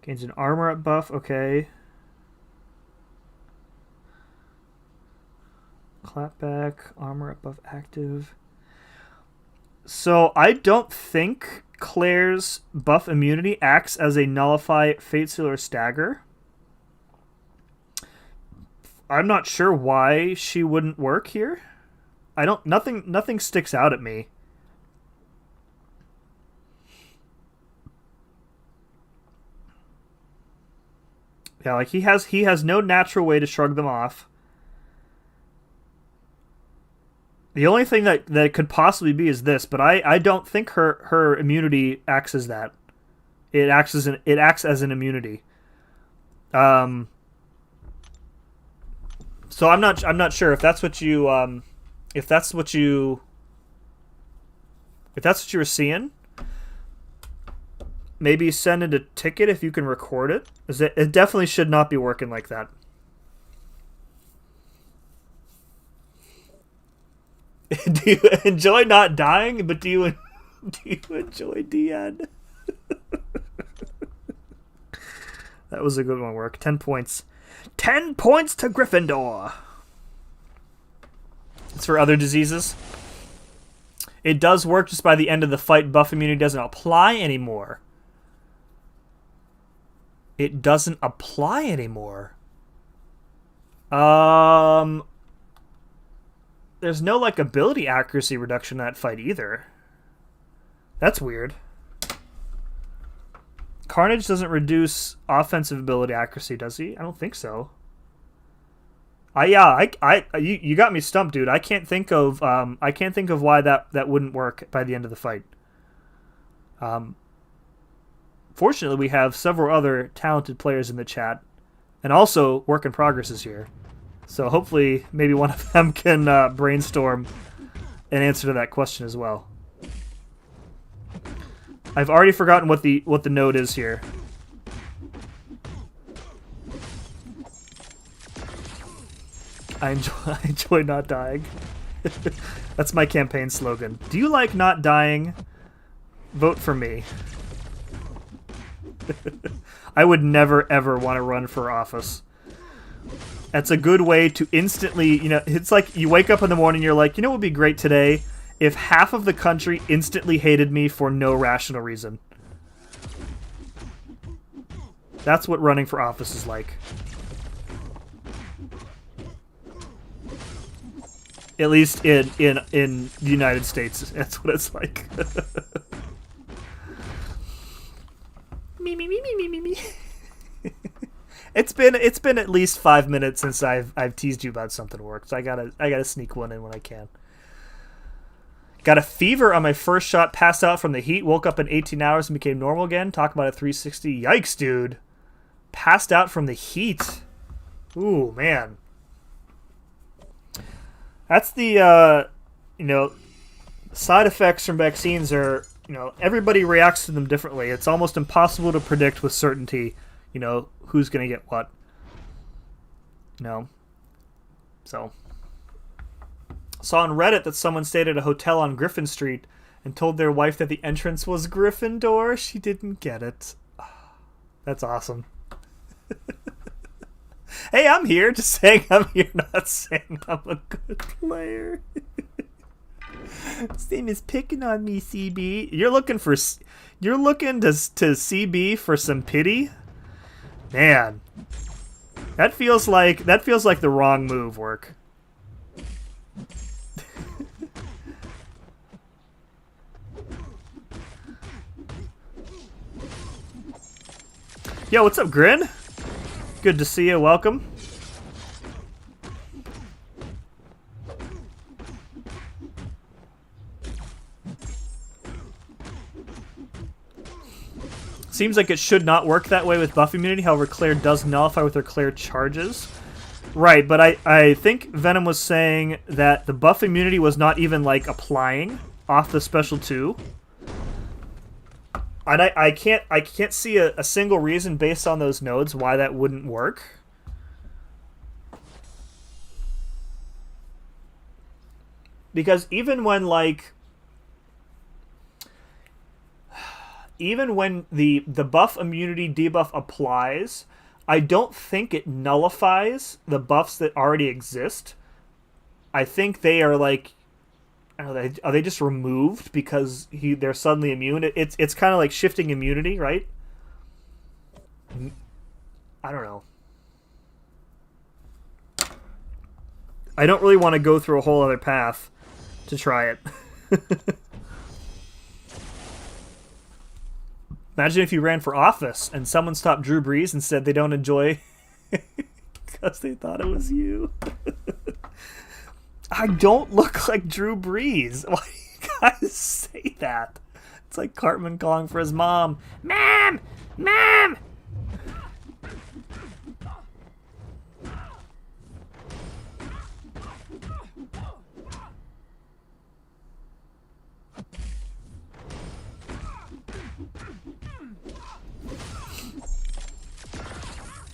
Gains an armor up buff. Okay. Clapback, armor up buff active. So I don't think Claire's buff immunity acts as a nullify, fate seal, or stagger. I'm not sure why she wouldn't work here. Nothing sticks out at me. Yeah, like he has no natural way to shrug them off. The only thing that it could possibly be is this, but I don't think her immunity acts as that. It acts as an immunity. So I'm not sure if that's what you were seeing. Maybe send in a ticket if you can record it. It definitely should not be working like that. Do you enjoy not dying? But do you enjoy DN? That was a good one, work. 10 points. 10 points to Gryffindor. It's for other diseases. It does work just by the end of the fight. Buff immunity doesn't apply anymore. It doesn't apply anymore. There's no, like, ability accuracy reduction in that fight either. That's weird. Carnage doesn't reduce offensive ability accuracy, does he? I don't think so. You got me stumped, dude. I can't think of why that wouldn't work by the end of the fight. Fortunately, we have several other talented players in the chat, and also work in progress is here. So hopefully, maybe one of them can brainstorm an answer to that question as well. I've already forgotten what the node is here. I enjoy not dying. That's my campaign slogan. Do you like not dying? Vote for me. I would never ever want to run for office. That's a good way to instantly, it's like you wake up in the morning, you're like, what would be great today? if half of the country instantly hated me for no rational reason. That's what running for office is like. At least in the United States, that's what it's like. me. It's been at least 5 minutes since I've teased you about something worked, so I gotta sneak one in when I can. Got a fever on my first shot, passed out from the heat, woke up in 18 hours and became normal again. Talk about a 360. Yikes, dude. Passed out from the heat. Ooh, man. That's the, side effects from vaccines are, everybody reacts to them differently. It's almost impossible to predict with certainty, who's going to get what. So. Saw on Reddit that someone stayed at a hotel on Griffin Street and told their wife that the entrance was Gryffindor. She didn't get it. That's awesome. Hey, I'm here. Just saying I'm here, not saying I'm a good player. This name is picking on me, CB. You're looking to CB for some pity? Man. That feels like the wrong move, Work. Yo, what's up, Grin? Good to see you. Welcome. Seems like it should not work that way with buff immunity. However, Claire does nullify with her Claire charges. Right, but I think Venom was saying that the buff immunity was not even, like, applying off the special 2. And I can't see a single reason based on those nodes why that wouldn't work. Because even when the buff immunity debuff applies, I don't think it nullifies the buffs that already exist. I think they are like, are they just removed because they're suddenly immune? It's kind of like shifting immunity, right? I don't know. I don't really want to go through a whole other path to try it. Imagine if you ran for office and someone stopped Drew Brees and said they don't enjoy because they thought it was you. I don't look like Drew Brees. Why do you guys say that? It's like Cartman calling for his mom. Mom! Mom!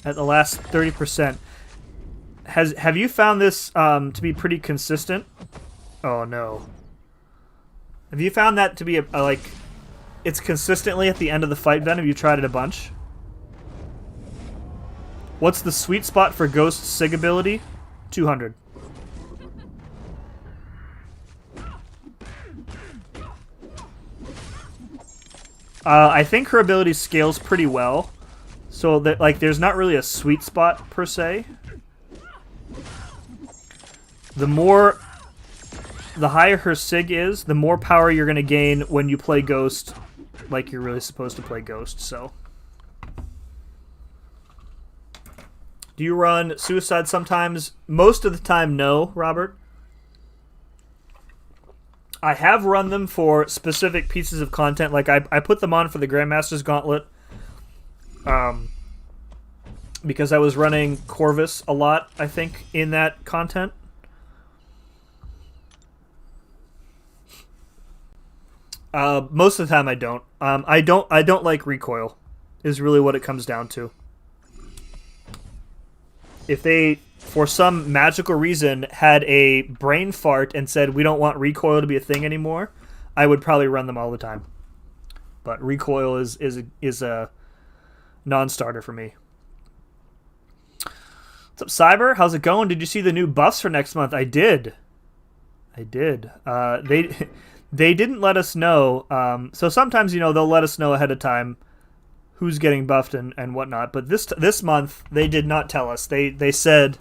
At the last 30%. Have you found this to be pretty consistent? Oh no. Have you found that to be like it's consistently at the end of the fight, Ben? Have you tried it a bunch? What's the sweet spot for Ghost Sig ability? 200. I think her ability scales pretty well. So that there's not really a sweet spot per se. The higher her Sig is, the more power you're going to gain when you play Ghost like you're really supposed to play Ghost, so. Do you run Suicide sometimes? Most of the time, no, Robert. I have run them for specific pieces of content. Like, I put them on for the Grandmaster's Gauntlet. Because I was running Corvus a lot, I think, in that content. Most of the time I don't. I don't like recoil, is really what it comes down to. If they, for some magical reason, had a brain fart and said we don't want recoil to be a thing anymore, I would probably run them all the time. But recoil is a non-starter for me. What's up, Cyber? How's it going? Did you see the new buffs for next month? I did. I did. They didn't let us know. So sometimes, you know, they'll let us know ahead of time who's getting buffed and whatnot. But this month they did not tell us. They said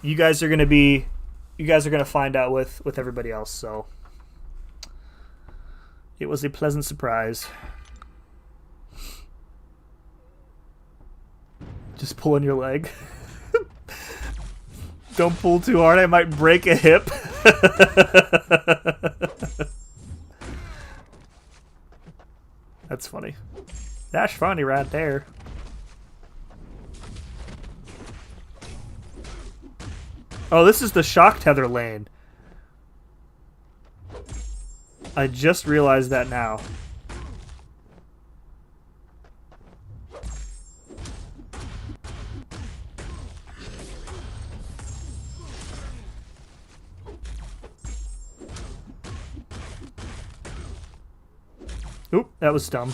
you guys are gonna find out with everybody else. So it was a pleasant surprise. Just pulling your leg. Don't pull too hard. I might break a hip. That's funny. That's funny right there. Oh, this is the shock tether lane. I just realized that now. Oop, that was dumb.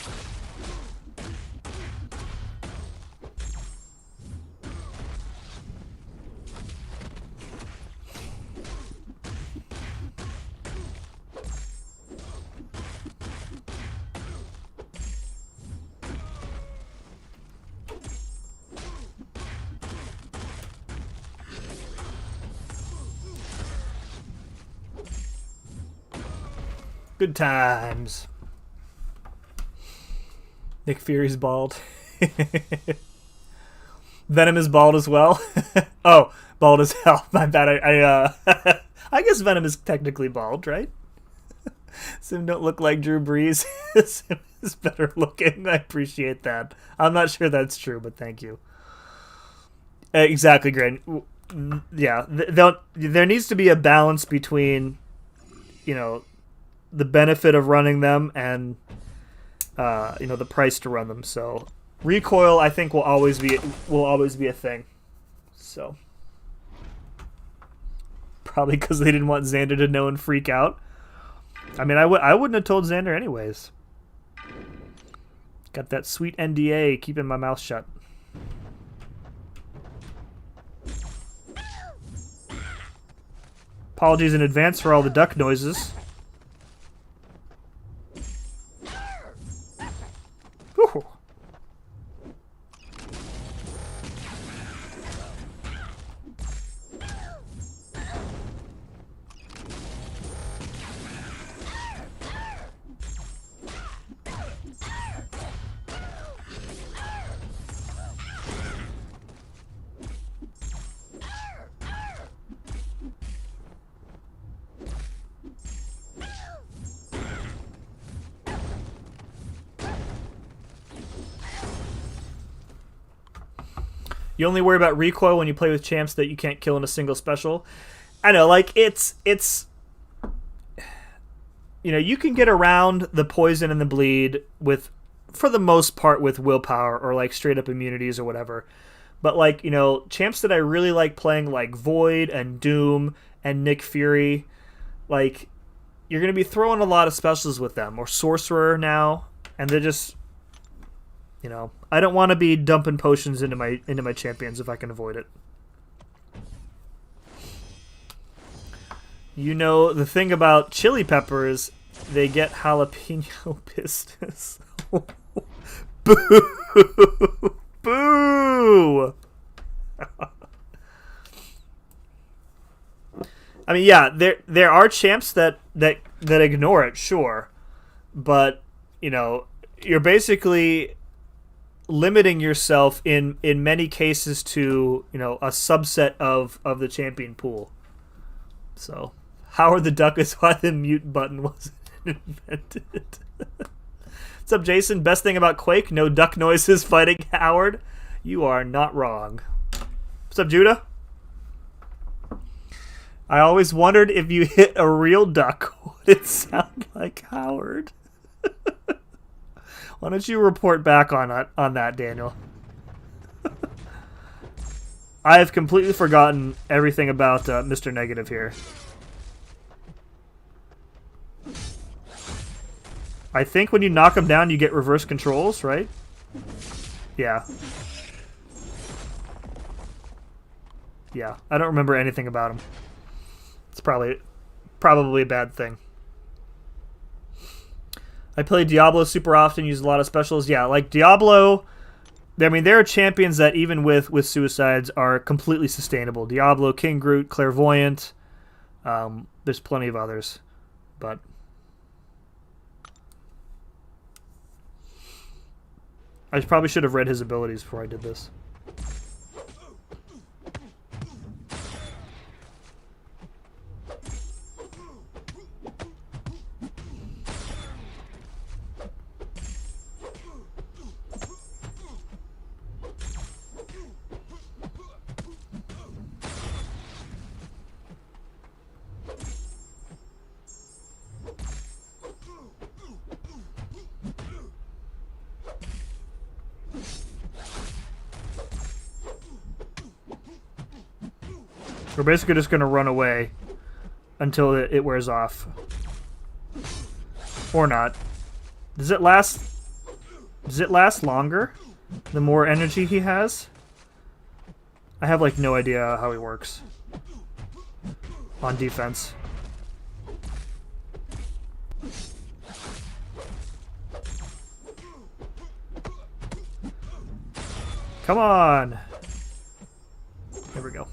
Good times. Nick Fury's bald. Venom is bald as well. Oh, bald as hell. My bad. I guess Venom is technically bald, right? Sim don't look like Drew Brees. Sim is better looking. I appreciate that. I'm not sure that's true, but thank you. Exactly, Grin. Yeah, there needs to be a balance between, you know, the benefit of running them and you know, the price to run them. So recoil, I think, will always be a thing. So probably because they didn't want Xander to know and freak out. I mean, I wouldn't have told Xander anyways. Got that sweet NDA keeping my mouth shut. Apologies in advance for all the duck noises. Whew. You only worry about recoil when you play with champs that you can't kill in a single special. I know, like, it's you know, you can get around the poison and the bleed with, for the most part, with willpower or like straight up immunities or whatever. But like, you know, champs that I really like playing, like Void and Doom and Nick Fury, like, you're going to be throwing a lot of specials with them, or Sorcerer now, and they're just, you know, I don't want to be dumping potions into my champions if I can avoid it. You know, the thing about chili peppers, they get jalapeno business. Boo! Boo! I mean, yeah, there are champs that ignore it, sure, but you know, you're basically limiting yourself in many cases to, you know, a subset of the champion pool. So, Howard the Duck is why the mute button wasn't invented. What's up, Jason? Best thing about Quake, no duck noises fighting Howard. You are not wrong. What's up, Judah? I always wondered if you hit a real duck, would it sound like Howard? Why don't you report back on that, Daniel? I have completely forgotten everything about Mr. Negative here. I think when you knock him down, you get reverse controls, right? Yeah. Yeah, I don't remember anything about him. It's probably probably a bad thing. I play Diablo super often, use a lot of specials. Yeah, like Diablo, I mean, there are champions that even with suicides are completely sustainable. Diablo, King Groot, Clairvoyant. There's plenty of others. But I probably should have read his abilities before I did this. We're basically just going to run away until it wears off. Or not. Does it last longer? The more energy he has? I have like no idea how he works on defense. Come on. There we go.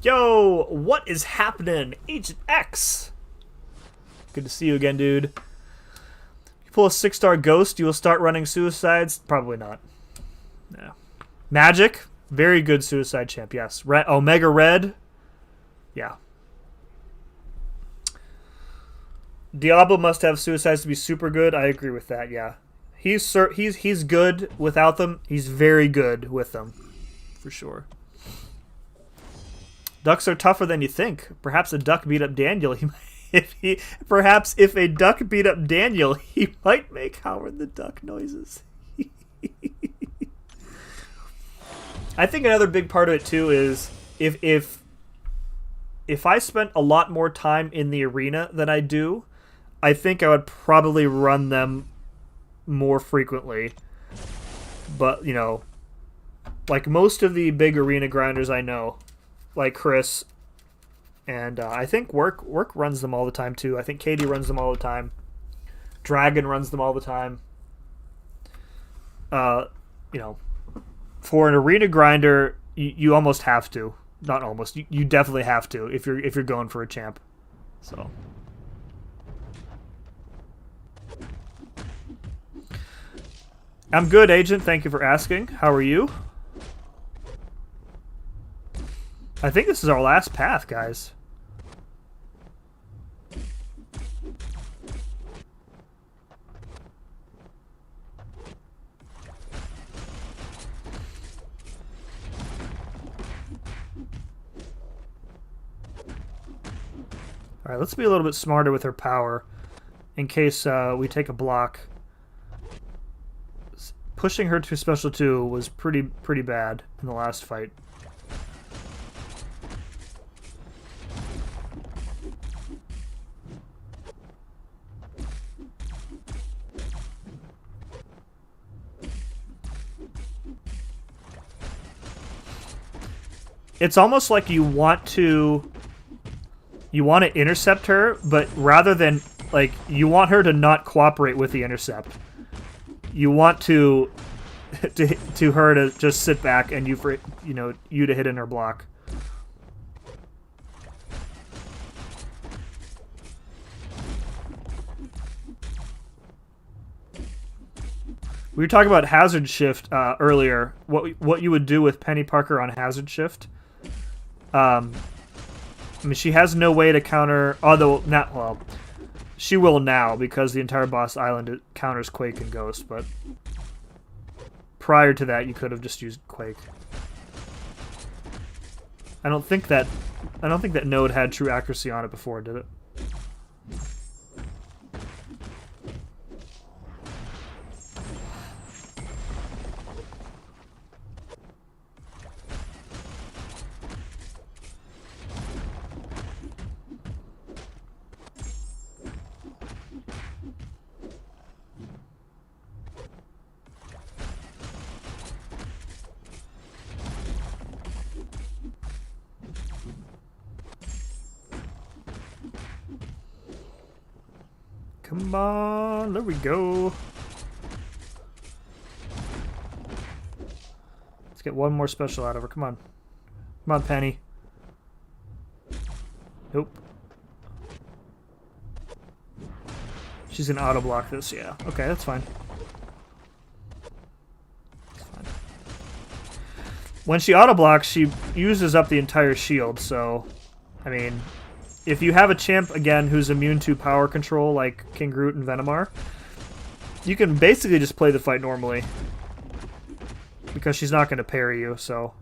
Yo, what is happening? Agent X. Good to see you again, dude. You pull a 6-star ghost, you will start running suicides? Probably not. No. Magic, very good suicide champ, yes. Omega Red, yeah. Diablo must have suicides to be super good. I agree with that, yeah. He's good without them. He's very good with them, for sure. Ducks are tougher than you think. Perhaps a duck beat up Daniel. Perhaps if a duck beat up Daniel, he might make Howard the Duck noises. I think another big part of it too is if I spent a lot more time in the arena than I do, I think I would probably run them more frequently. But, you know, like most of the big arena grinders I know, like Chris, and I think Work runs them all the time too. I think Katie runs them all the time. Dragon runs them all the time. You know, for an arena grinder, you almost have to. Not almost. You definitely have to if you're going for a champ. So. I'm good, Agent. Thank you for asking. How are you? I think this is our last path, guys. Alright, let's be a little bit smarter with her power in case we take a block. Pushing her to Special 2 was pretty bad in the last fight. It's almost like you want to intercept her, but rather than, like, you want her to not cooperate with the intercept. You want to her to just sit back and you to hit in her block. We were talking about hazard shift earlier. What you would do with Penny Parker on hazard shift? I mean, she has no way to counter, although not well. She will now because the entire boss island counters Quake and Ghost, but prior to that, you could have just used Quake. I don't think that node had true accuracy on it before, did it? Come on, there we go. Let's get one more special out of her. Come on. Come on, Penny. Nope. She's gonna auto block this, yeah. Okay, that's fine. When she auto blocks, she uses up the entire shield, so I mean, if you have a champ again who's immune to power control like King Groot and Venomar, you can basically just play the fight normally. Because she's not gonna parry you, so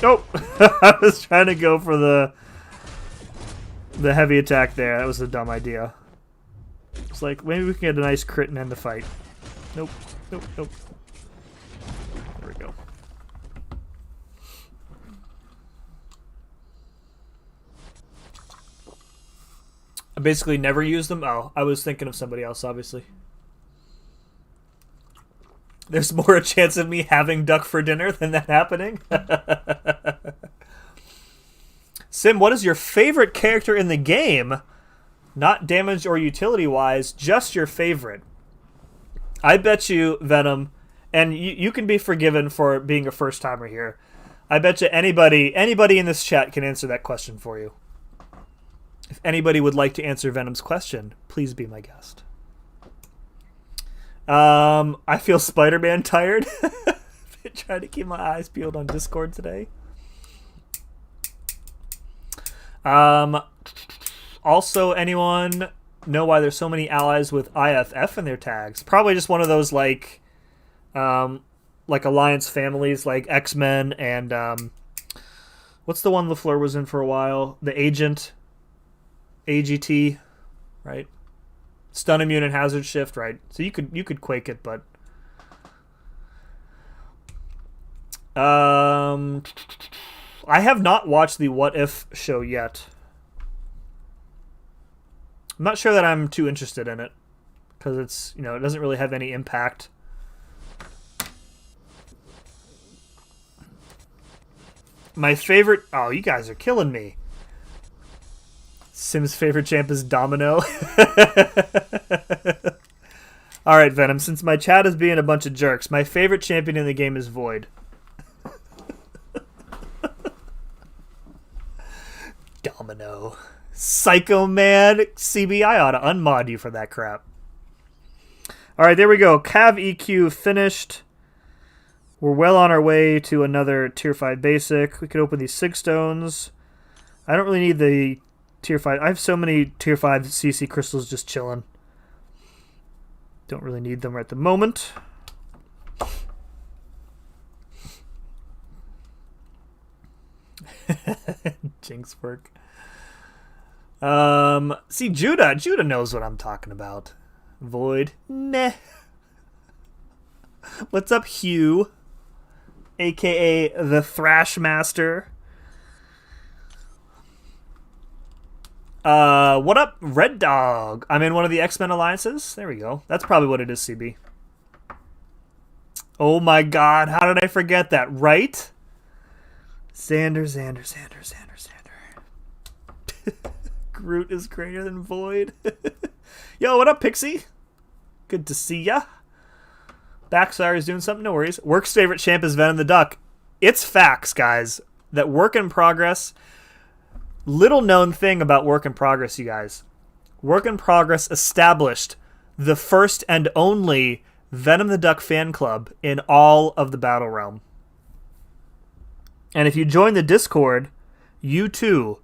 oh! I was trying to go for the heavy attack there. That was a dumb idea. It's like, maybe we can get a nice crit and end the fight. Nope. Nope. Nope. There we go. I basically never use them. Oh, I was thinking of somebody else, obviously. There's more a chance of me having duck for dinner than that happening. Sim, what is your favorite character in the game? Not damage or utility-wise, just your favorite. I bet you, Venom, and you can be forgiven for being a first-timer here. I bet you anybody in this chat can answer that question for you. If anybody would like to answer Venom's question, please be my guest. I feel Spider-Man tired. Been trying to keep my eyes peeled on Discord today. Also, anyone know why there's so many allies with IFF in their tags? Probably just one of those like alliance families, like X-Men and what's the one LaFleur was in for a while? The Agent, AGT, right? Stun immune and hazard shift, right? So you could quake it, but I have not watched the What If show yet. I'm not sure that I'm too interested in it because it's, it doesn't really have any impact. My favorite, oh, you guys are killing me. Sim's favorite champ is Domino. Alright, Venom, since my chat is being a bunch of jerks, my favorite champion in the game is Void. Domino. Psycho Man. CB, I ought to unmod you for that crap. Alright, there we go. Cav EQ finished. We're well on our way to another Tier 5 basic. We could open these 6 stones. I don't really need the Tier 5. I have so many Tier 5 CC crystals just chilling. Don't really need them at the moment. Jinx work. See, Judah knows what I'm talking about. Void. Meh. What's up, Hugh? AKA the Thrash Master. What up, Red Dog? I'm in one of the X-Men alliances. There we go. That's probably what it is, CB. Oh my god, how did I forget that, right? Xander. Groot is greater than Void. Yo, what up, Pixie? Good to see ya. Backsire is doing something, no worries. Work's favorite champ is Venom the Duck. It's facts, guys. That work in progress... Little known thing about Work in Progress, you guys. Work in Progress established the first and only Venom the Duck fan club in all of the Battle Realm. And if you join the Discord, you too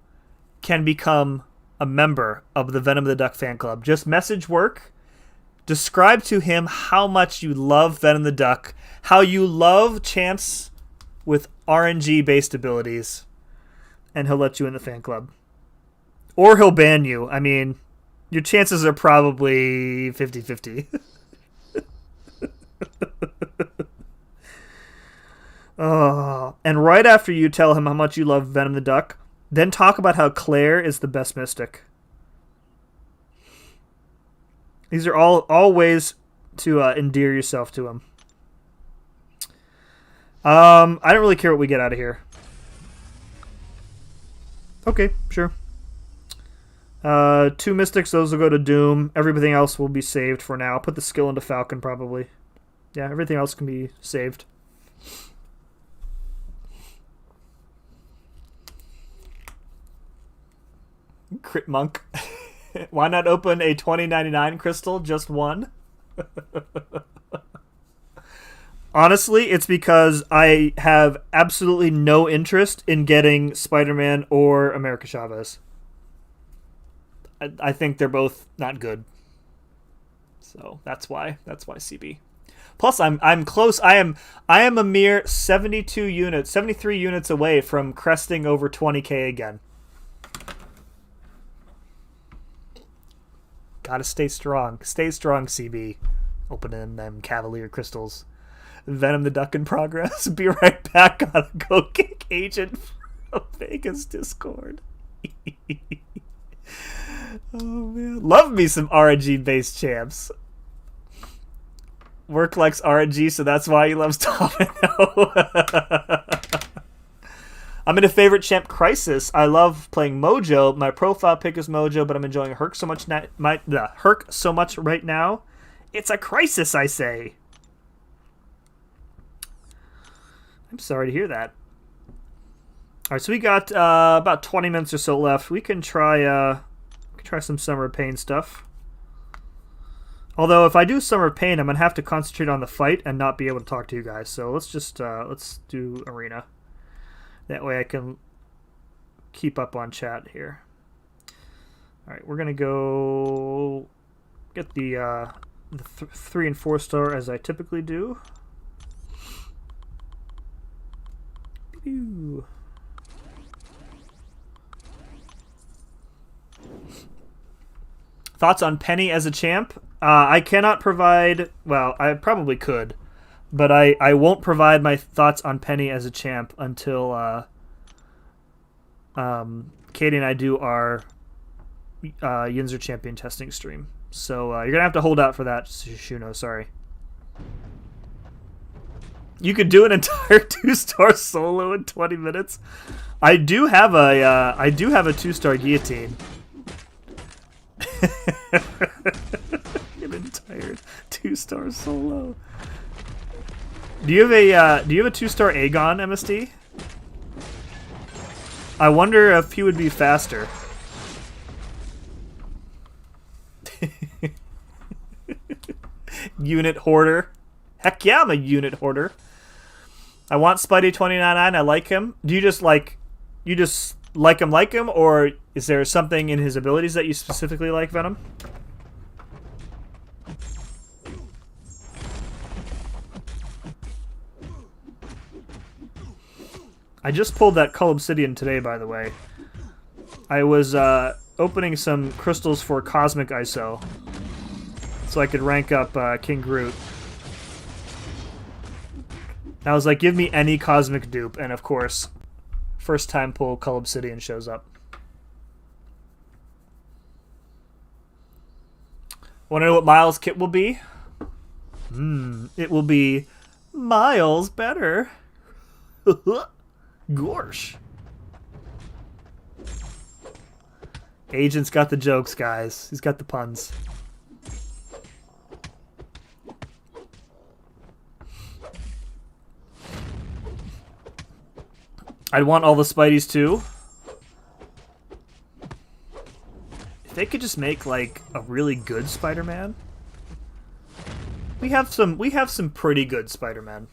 can become a member of the Venom the Duck fan club. Just message Work. Describe to him how much you love Venom the Duck, how you love champs with RNG-based abilities, and he'll let you in the fan club. Or he'll ban you. I mean, your chances are probably 50-50. And right after you tell him how much you love Venom the Duck, then talk about how Claire is the best mystic. These are all ways to endear yourself to him. I don't really care what we get out of here. Okay, sure. 2 mystics, those will go to Doom. Everything else will be saved for now. I'll put the skill into Falcon, probably. Yeah, everything else can be saved. Crit Monk. Why not open a 2099 crystal? Just one? Honestly, it's because I have absolutely no interest in getting Spider-Man or America Chavez. I think they're both not good. So that's why CB. Plus I'm close. I am a mere 73 units away from cresting over 20k again. Gotta stay strong. Stay strong, CB. Opening them Cavalier crystals. Venom the Duck in progress. Be right back. Gotta go kick Agent from Vegas Discord. Oh man. Love me some RNG based champs. Work likes RNG, so that's why he loves Domino. I'm in a favorite champ Crisis. I love playing Mojo. My profile pick is Mojo, but I'm enjoying Herc so much Herc so much right now. It's a crisis, I say. I'm sorry to hear that. All right, so we got about 20 minutes or so left. We can try some Summer of Pain stuff. Although if I do Summer of Pain, I'm gonna have to concentrate on the fight and not be able to talk to you guys. So let's just let's do Arena. That way I can keep up on chat here. All right, we're gonna go get the 3 and 4 star as I typically do. Pew. Thoughts on Penny as a champ? I cannot provide... Well, I probably could. But I won't provide my thoughts on Penny as a champ until Katie and I do our Yinzer champion testing stream. So you're going to have to hold out for that, Shuno. Sorry. You could do an entire 2-star solo in 20 minutes. I do have a 2-star guillotine. An entire 2-star solo. Do you have a 2-star Aegon, MSD? I wonder if he would be faster. Unit hoarder. Heck yeah, I'm a unit hoarder. I want Spidey 2099. I like him. Do you just like him, or is there something in his abilities that you specifically like, Venom? I just pulled that Cull Obsidian today, by the way. I was opening some crystals for Cosmic ISO, so I could rank up King Groot. I was like, give me any Cosmic dupe, and of course, first time pull Cull Obsidian shows up. Want to know what Miles' kit will be? It will be Miles better. Gorsh. Agent's got the jokes, guys. He's got the puns. I'd want all the Spideys too. If they could just make like a really good Spider-Man. We have some pretty good Spider-Man.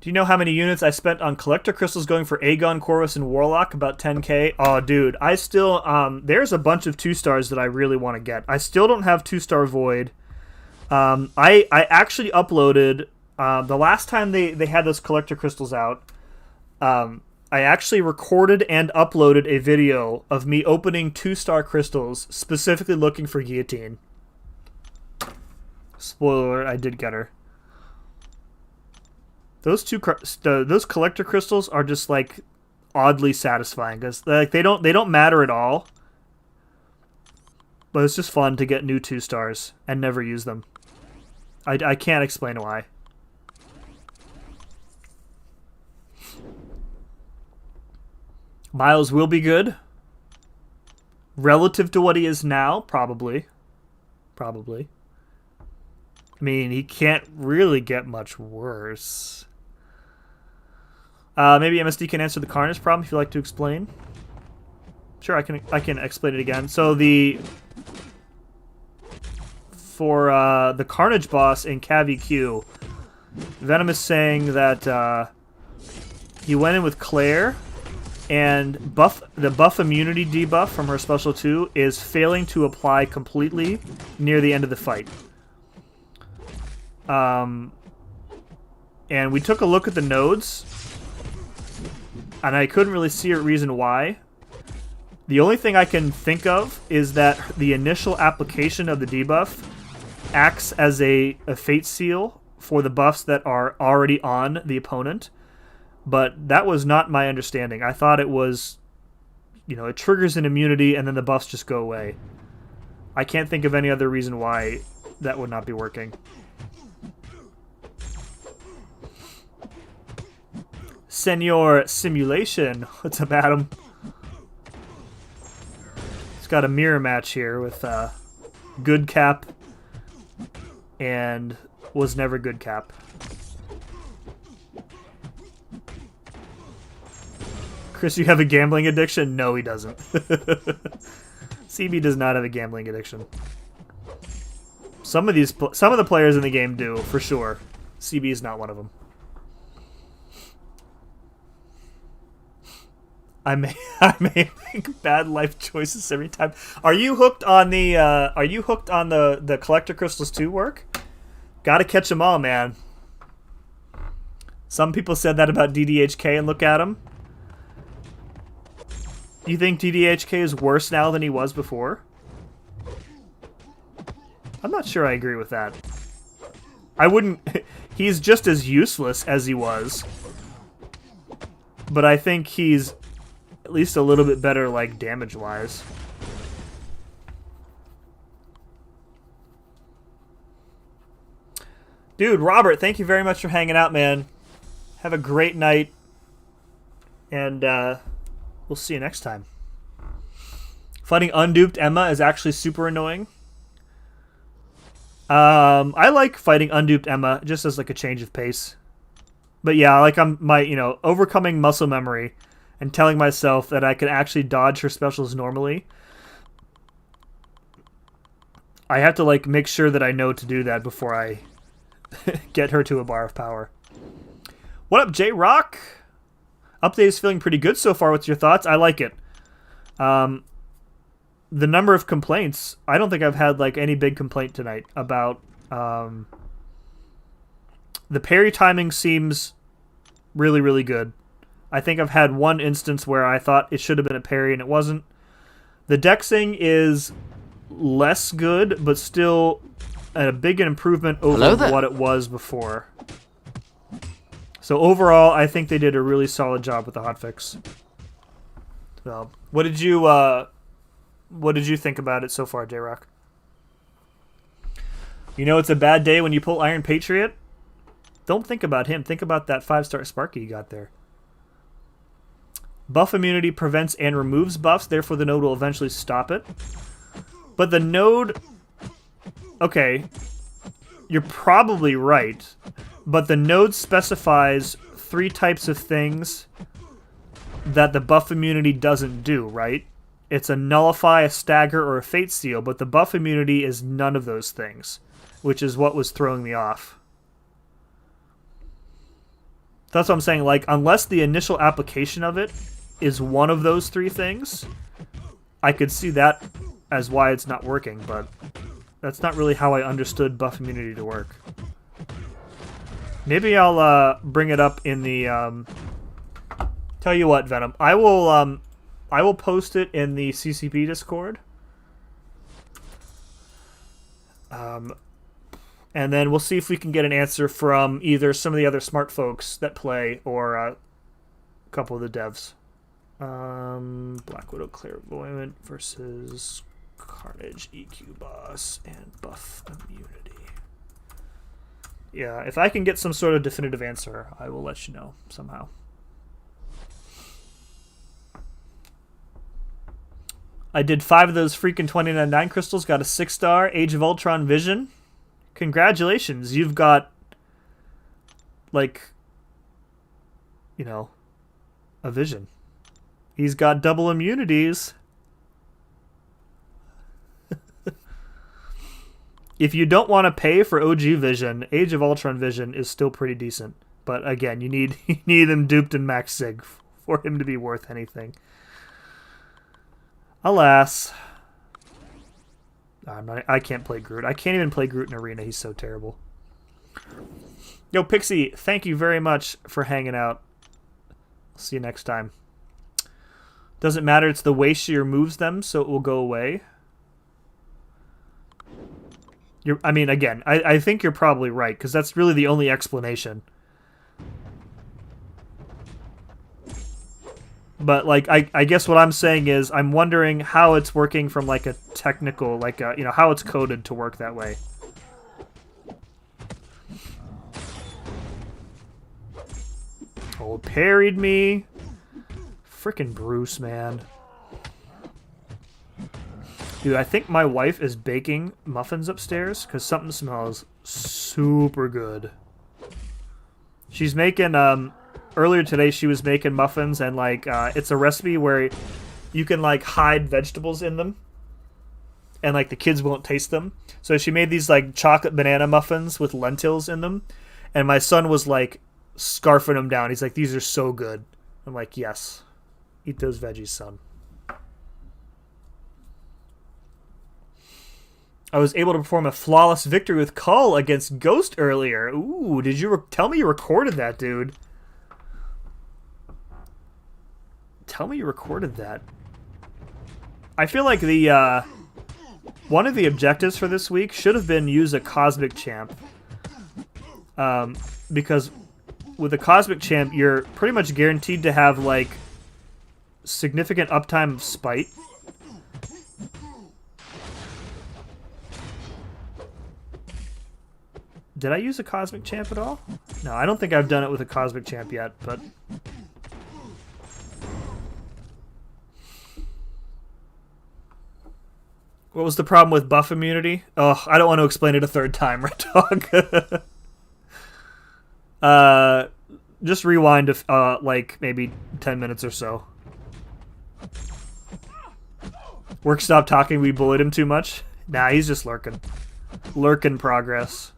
Do you know how many units I spent on collector crystals going for Aegon, Corvus, and Warlock? About 10k. Oh, dude, I still there's a bunch of 2-stars that I really want to get. I still don't have 2-star Void. I actually uploaded the last time they had those collector crystals out. I actually recorded and uploaded a video of me opening 2-star crystals, specifically looking for Guillotine. Spoiler: I did get her. Those those collector crystals are just like oddly satisfying because like they don't matter at all. But it's just fun to get new 2 stars and never use them. I can't explain why. Miles will be good. Relative to what he is now, probably. Probably. I mean, he can't really get much worse. Maybe MSD can answer the Carnage problem if you'd like to explain. Sure, I can explain it again. So for the Carnage boss in CavEQ, Venom is saying that he went in with Claire, and the buff immunity debuff from her special 2 is failing to apply completely near the end of the fight. And we took a look at the nodes, and I couldn't really see a reason why. The only thing I can think of is that the initial application of the debuff acts as a fate seal for the buffs that are already on the opponent, but that was not my understanding. I thought it was, you know, it triggers an immunity and then the buffs just go away. I can't think of any other reason why that would not be working. Senor Simulation, what's up, Adam? It's got a mirror match here with Good Cap and Was Never Good Cap. Chris, you have a gambling addiction? No, he doesn't. CB does not have a gambling addiction. Some of the players in the game do, for sure. CB is not one of them. I may make bad life choices every time. Are you hooked on the collector crystals too, work? Gotta catch them all, man. Some people said that about DDHK, and look at him. Do you think DDHK is worse now than he was before? I'm not sure I agree with that. I wouldn't... He's just as useless as he was. But I think he's at least a little bit better, like, damage-wise. Dude, Robert, thank you very much for hanging out, man. Have a great night. And, we'll see you next time. Fighting unduped Emma is actually super annoying. I like fighting unduped Emma just as like a change of pace. But yeah, like overcoming muscle memory and telling myself that I can actually dodge her specials normally. I have to like make sure that I know to do that before I get her to a bar of power. What up, J-Rock? Update is feeling pretty good so far. What's your thoughts? I like it. The number of complaints, I don't think I've had like any big complaint tonight about the parry timing seems really, really good. I think I've had one instance where I thought it should have been a parry and it wasn't. The dexing is less good, but still a big improvement over what it was before. So overall, I think they did a really solid job with the hotfix. So, what did you think about it so far, J-Rock? You know it's a bad day when you pull Iron Patriot? Don't think about him. Think about that 5-star Sparky you got there. Buff immunity prevents and removes buffs, therefore the node will eventually stop it. But the node... Okay, you're probably right. But the node specifies 3 types of things that the buff immunity doesn't do, right? It's a nullify, a stagger, or a fate seal, but the buff immunity is none of those things, which is what was throwing me off. That's what I'm saying, like, unless the initial application of it is one of those 3 things, I could see that as why it's not working, but that's not really how I understood buff immunity to work. Maybe I'll bring it up in the... Tell you what, Venom, I will post it in the CCP Discord. And then we'll see if we can get an answer from either some of the other smart folks that play or a couple of the devs. Black Widow Clairvoyant versus Carnage EQ Boss and Buff Immunity. Yeah, if I can get some sort of definitive answer, I will let you know somehow. I did 5 of those freaking 29.9 crystals, got a 6-star Age of Ultron Vision. Congratulations, you've got, like, you know, a vision. He's got double immunities. If you don't want to pay for OG Vision, Age of Ultron Vision is still pretty decent. But again, you need him duped in Max Sig for him to be worth anything. Alas. I can't play Groot. I can't even play Groot in Arena. He's so terrible. Yo, Pixie, thank you very much for hanging out. See you next time. Doesn't matter. It's the way she removes them, so it will go away. I mean, again, I think you're probably right, because that's really the only explanation. But, like, I guess what I'm saying is I'm wondering how it's working from, like, a technical, like, you know, how it's coded to work that way. Oh, parried me. Frickin' Bruce, man. Dude, I think my wife is baking muffins upstairs because something smells super good. She's making, earlier today she was making muffins and, like, it's a recipe where you can, like, hide vegetables in them and, like, the kids won't taste them. So she made these, like, chocolate banana muffins with lentils in them, and my son was, like, scarfing them down. He's like, these are so good. I'm like, yes. Eat those veggies, son. I was able to perform a flawless victory with Cull against Ghost earlier. Ooh, did you tell me you recorded that, dude? Tell me you recorded that. I feel like the one of the objectives for this week should have been use a Cosmic Champ. Because with a Cosmic Champ, you're pretty much guaranteed to have, like, significant uptime of Spite. Did I use a Cosmic Champ at all? No, I don't think I've done it with a Cosmic Champ yet, but... What was the problem with buff immunity? Oh, I don't want to explain it a third time, Red Dog. Just rewind to, like, maybe 10 minutes or so. Work stopped talking, we bullied him too much? Nah, he's just lurking. Lurking progress.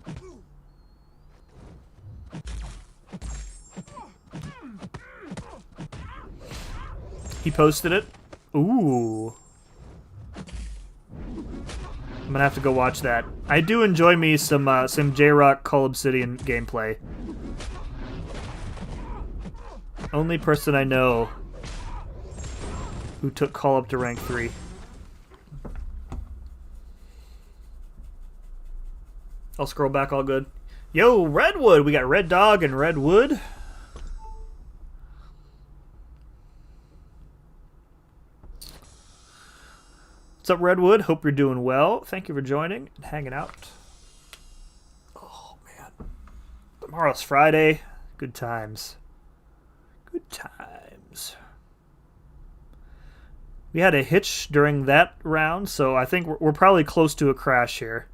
He posted it. Ooh. I'm gonna have to go watch that. I do enjoy me some J-Rock Cull Obsidian gameplay. Only person I know who took Cull up to rank 3. I'll scroll back all good. Yo, Redwood! We got Red Dog and Redwood. What's up, Redwood? Hope you're doing well. Thank you for joining and hanging out. Oh, man. Tomorrow's Friday. Good times. Good times. We had a hitch during that round, so I think we're probably close to a crash here.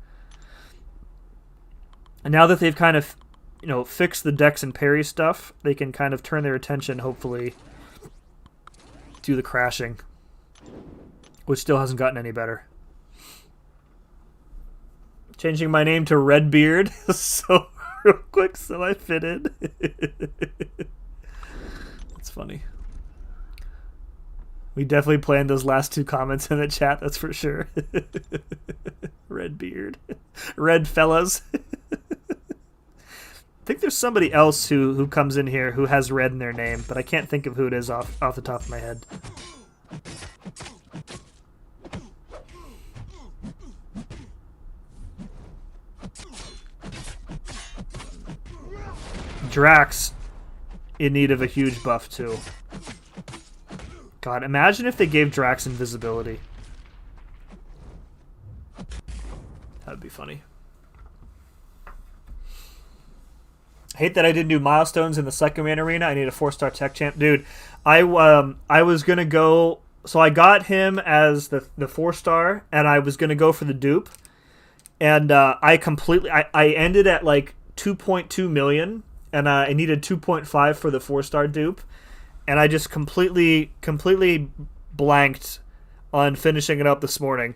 And now that they've kind of, you know, fixed the Dex and parry stuff, they can kind of turn their attention, hopefully, to the crashing. Which still hasn't gotten any better. Changing my name to Redbeard so real quick so I fit in. That's funny. We definitely planned those last 2 comments in the chat, that's for sure. Redbeard. Red fellas. I think there's somebody else who comes in here who has red in their name, but I can't think of who it is off the top of my head. Drax in need of a huge buff too. God, imagine if they gave Drax invisibility. That'd be funny. Hate that I didn't do milestones in the second man arena. I need a 4-star tech champ. Dude, I was going to go... So I got him as the 4-star, and I was going to go for the dupe. And I ended at like 2.2 million, and I needed 2.5 for the 4-star dupe. And I just completely blanked on finishing it up this morning.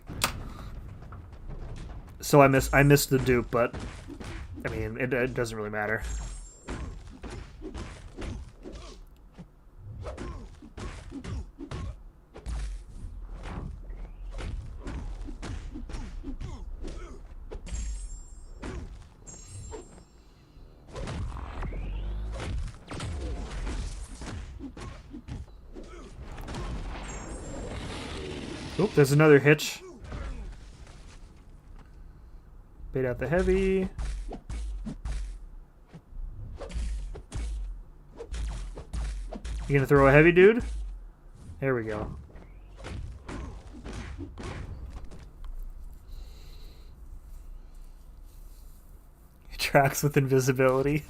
So I missed the dupe, but I mean, it doesn't really matter. Oop, there's another hitch. Bait out the heavy. You gonna throw a heavy, dude? There we go. He tracks with invisibility.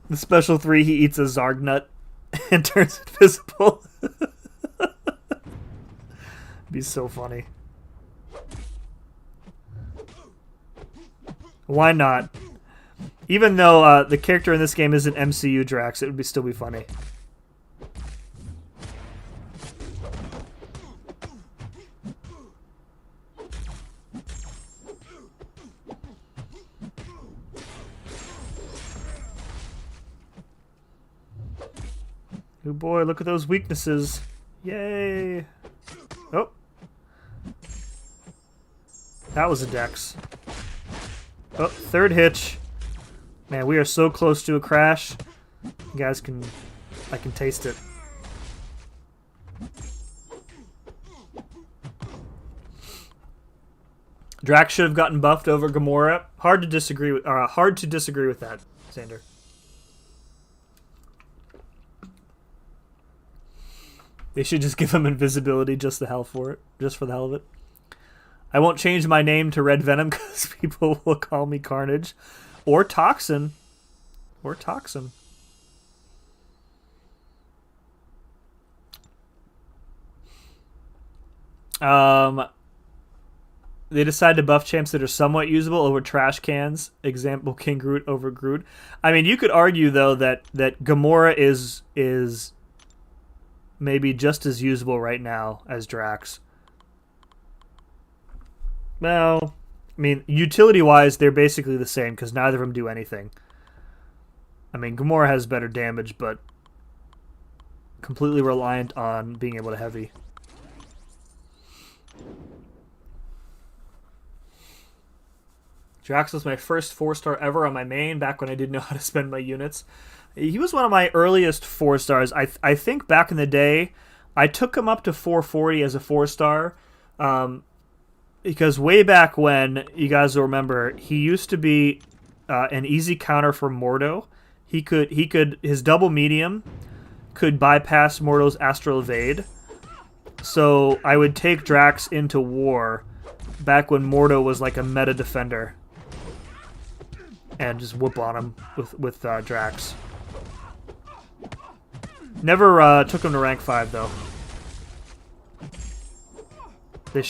The special 3, he eats a Zarg nut and turns invisible. Be so funny. Why not? Even though the character in this game isn't MCU Drax, it would still be funny. Oh boy, look at those weaknesses. Yay. Oh. That was a dex. Oh, third hitch. Man, we are so close to a crash. You guys I can taste it. Drax should have gotten buffed over Gamora. Hard to disagree with that, Xander. They should just give him invisibility just for the hell of it. I won't change my name to Red Venom because people will call me Carnage. Or Toxin. Or Toxin. They decide to buff champs that are somewhat usable over trash cans. Example, King Groot over Groot. I mean, you could argue, though, that Gamora is maybe just as usable right now as Drax. Well, I mean, utility-wise, they're basically the same because neither of them do anything. I mean, Gamora has better damage, but completely reliant on being able to heavy. Drax was my first 4-star ever on my main back when I didn't know how to spend my units. He was one of my earliest 4-stars. I think back in the day, I took him up to 440 as a 4-star. Because way back when, you guys will remember, he used to be an easy counter for Mordo. His double medium could bypass Mordo's astral evade. So I would take Drax into war back when Mordo was like a meta defender, and just whoop on him with Drax. Never took him to rank 5 though. I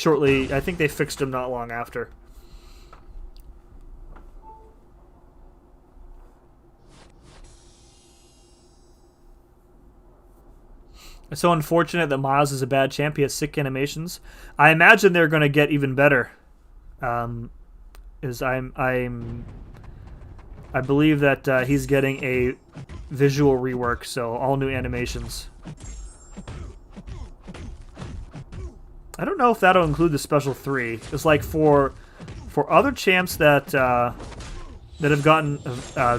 think they fixed him not long after. It's so unfortunate that Miles is a bad champ. He has sick animations. I imagine they're going to get even better. I believe that he's getting a visual rework, so all new animations. I don't know if that'll include the special 3. It's like for other champs that have gotten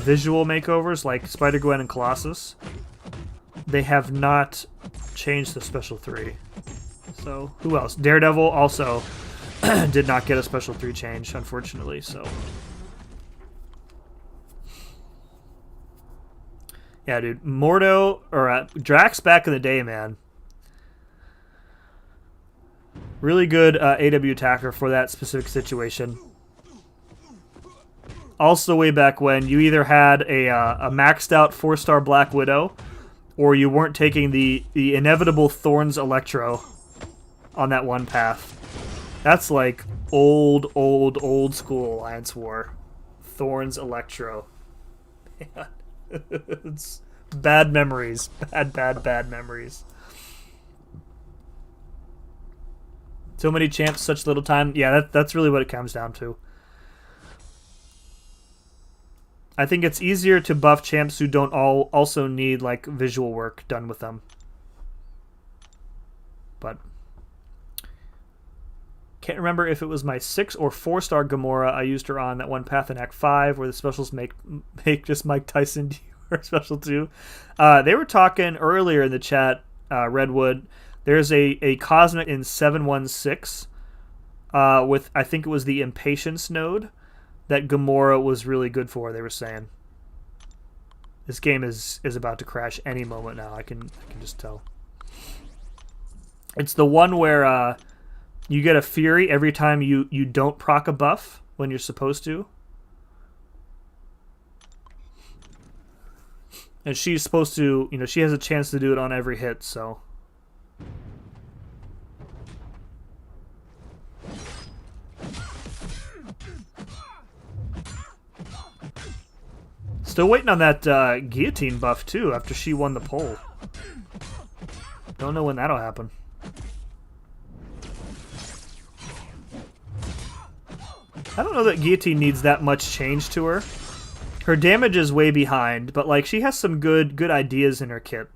visual makeovers, like Spider-Gwen and Colossus, they have not changed the special 3. So who else? Daredevil also did not get a special 3 change, unfortunately. So Yeah, dude. Mordo, or Drax back in the day, man. Really good AW attacker for that specific situation. Also, way back when, you either had a maxed out 4-star Black Widow, or you weren't taking the inevitable Thorns Electro on that one path. That's like old school Alliance War. Thorns Electro. Man. It's bad memories. Bad memories. So many champs, such little time. Yeah, that's really what it comes down to. I think it's easier to buff champs who don't also need like visual work done with them. But can't remember if it was my 6 or 4-star Gamora I used her on that one path in Act 5 where the specials make just Mike Tyson do her special too. They were talking earlier in the chat, Redwood. There's a Cosmic in 716 with, I think it was the Impatience node that Gamora was really good for, they were saying. This game is about to crash any moment now, I can just tell. It's the one where you get a Fury every time you don't proc a buff when you're supposed to. And she's supposed to, she has a chance to do it on every hit, so. Still waiting on that guillotine buff, too, after she won the poll. Don't know when that'll happen. I don't know that guillotine needs that much change to her. Her damage is way behind, but like she has some good ideas in her kit.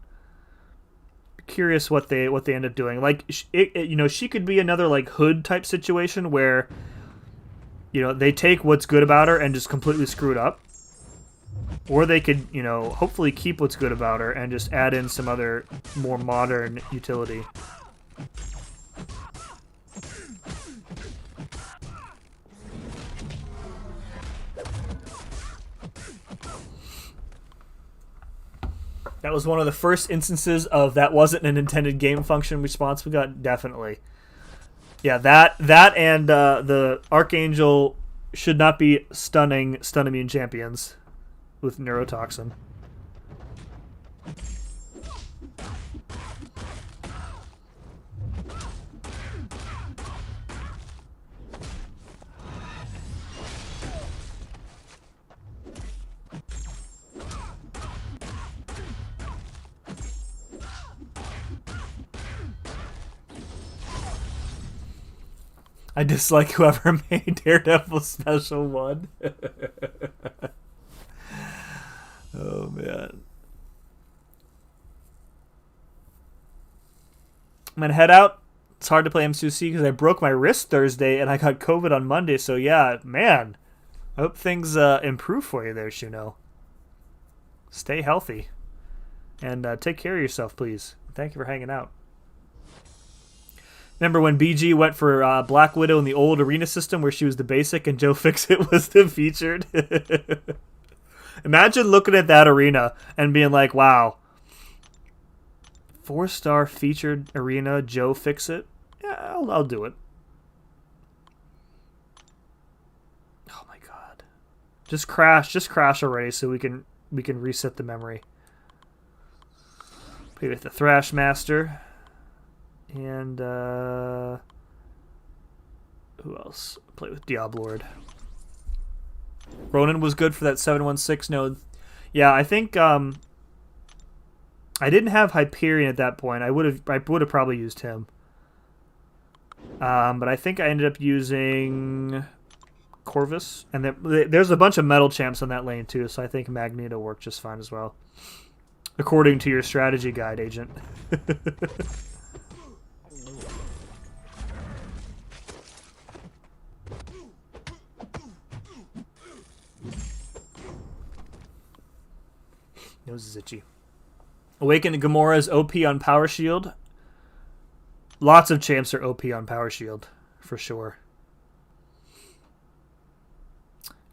Curious what they end up doing. Like she could be another like Hood type situation where they take what's good about her and just completely screw it up. Or they could, hopefully keep what's good about her and just add in some other more modern utility. That was one of the first instances of that wasn't an intended game function response we got, definitely. Yeah, that and the Archangel should not be stunning stun immune champions with neurotoxin. I dislike whoever made Daredevil Special 1. Oh, man. I'm going to head out. It's hard to play M2C because I broke my wrist Thursday and I got COVID on Monday. So, yeah, man. I hope things improve for you there, Shuno. Stay healthy. And take care of yourself, please. Thank you for hanging out. Remember when BG went for Black Widow in the old arena system where she was the basic and Joe Fixit was the featured? Imagine looking at that arena and being like, wow, 4-star featured arena, Joe Fixit? Yeah, I'll do it. Oh my god. Just crash already so we can reset the memory. Play with the Thrashmaster. And who else? Play with Diablord. Ronan was good for that 716 node. Yeah, I think I didn't have Hyperion at that point. I would have probably used him. But I think I ended up using Corvus, and there's a bunch of metal champs on that lane too. So I think Magneto worked just fine as well, according to your strategy guide, Agent. Nose is itchy. Awaken Gamora's OP on Power Shield. Lots of champs are OP on Power Shield, for sure.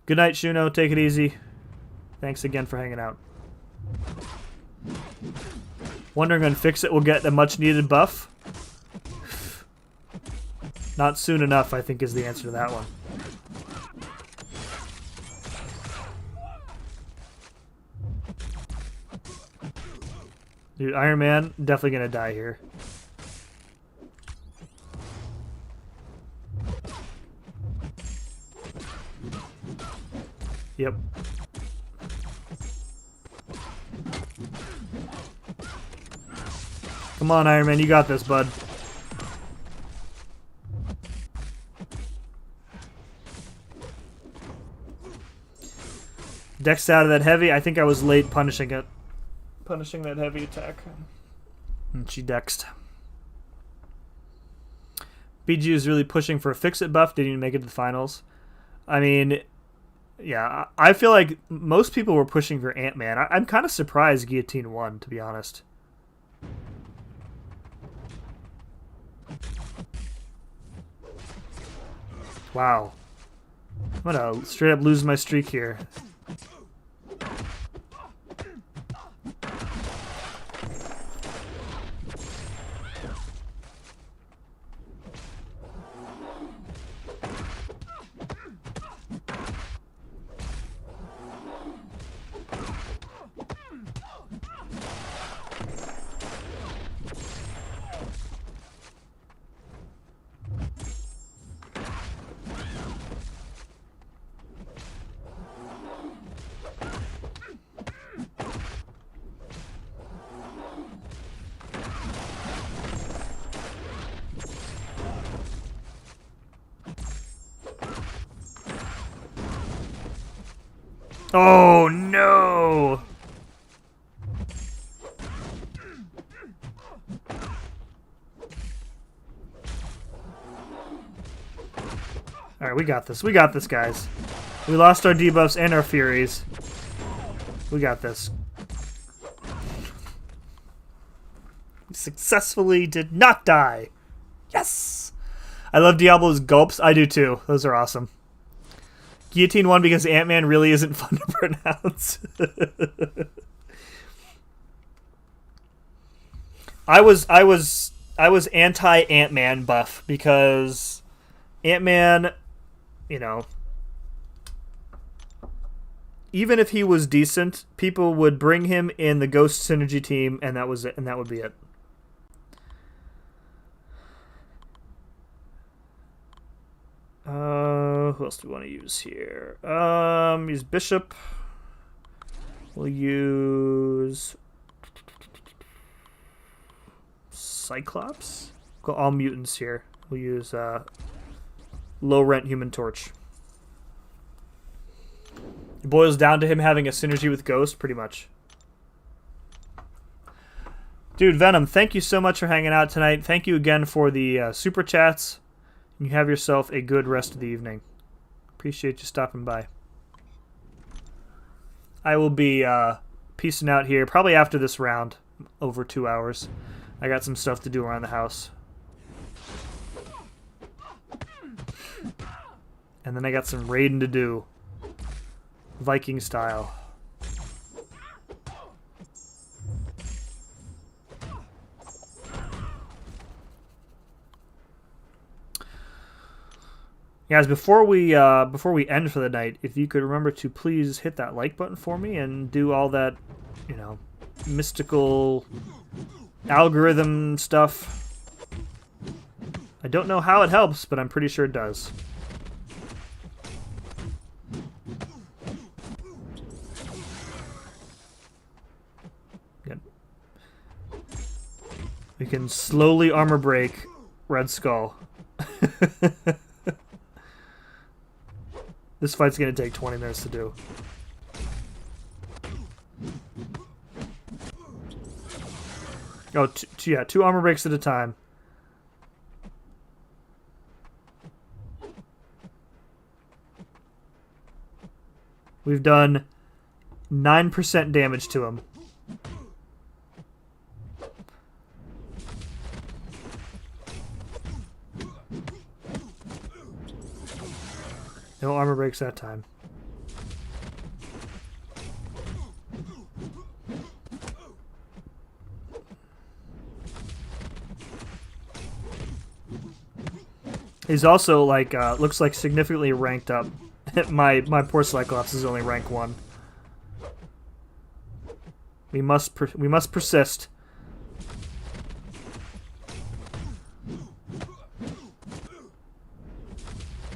Good night, Shuno. Take it easy. Thanks again for hanging out. Wondering when Fix It will get a much needed buff? Not soon enough, I think, is the answer to that one. Dude, Iron Man, definitely gonna die here. Yep. Come on, Iron Man, you got this, bud. Dex out of that heavy. I think I was late punishing it. Punishing that heavy attack. And she dexed. BG is really pushing for a Fix-It buff. Didn't even make it to the finals. I mean, yeah, I feel like most people were pushing for Ant-Man. I'm kind of surprised Guillotine won, to be honest. Wow. I'm gonna straight up lose my streak here. Oh no! Alright, we got this. We got this, guys. We lost our debuffs and our furies. We got this. We successfully did not die. Yes! I love Diablo's gulps. I do too. Those are awesome. Guillotine won because Ant-Man really isn't fun to pronounce. I was anti Ant-Man buff because Ant-Man, you know, even if he was decent, people would bring him in the Ghost Synergy team, and that was it, and that would be it. Who else do we want to use here? Use Bishop. We'll use Cyclops. Go all mutants here. We'll use low rent Human Torch. It boils down to him having a synergy with Ghost, pretty much. Dude, Venom, thank you so much for hanging out tonight. Thank you again for the super chats. You have yourself a good rest of the evening. Appreciate you stopping by. I will be peacing out here probably after this round, over 2 hours. I got some stuff to do around the house. And then I got some raiding to do. Viking style. Guys, before we end for the night, if you could remember to please hit that like button for me and do all that, you know, mystical algorithm stuff. I don't know how it helps, but I'm pretty sure it does. Good. We can slowly armor break Red Skull. This fight's going to take 20 minutes to do. Oh, yeah, 2 armor breaks at a time. We've done 9% damage to him. No armor breaks that time. He's also like looks like significantly ranked up. my poor Cyclops is only rank 1. We must persist.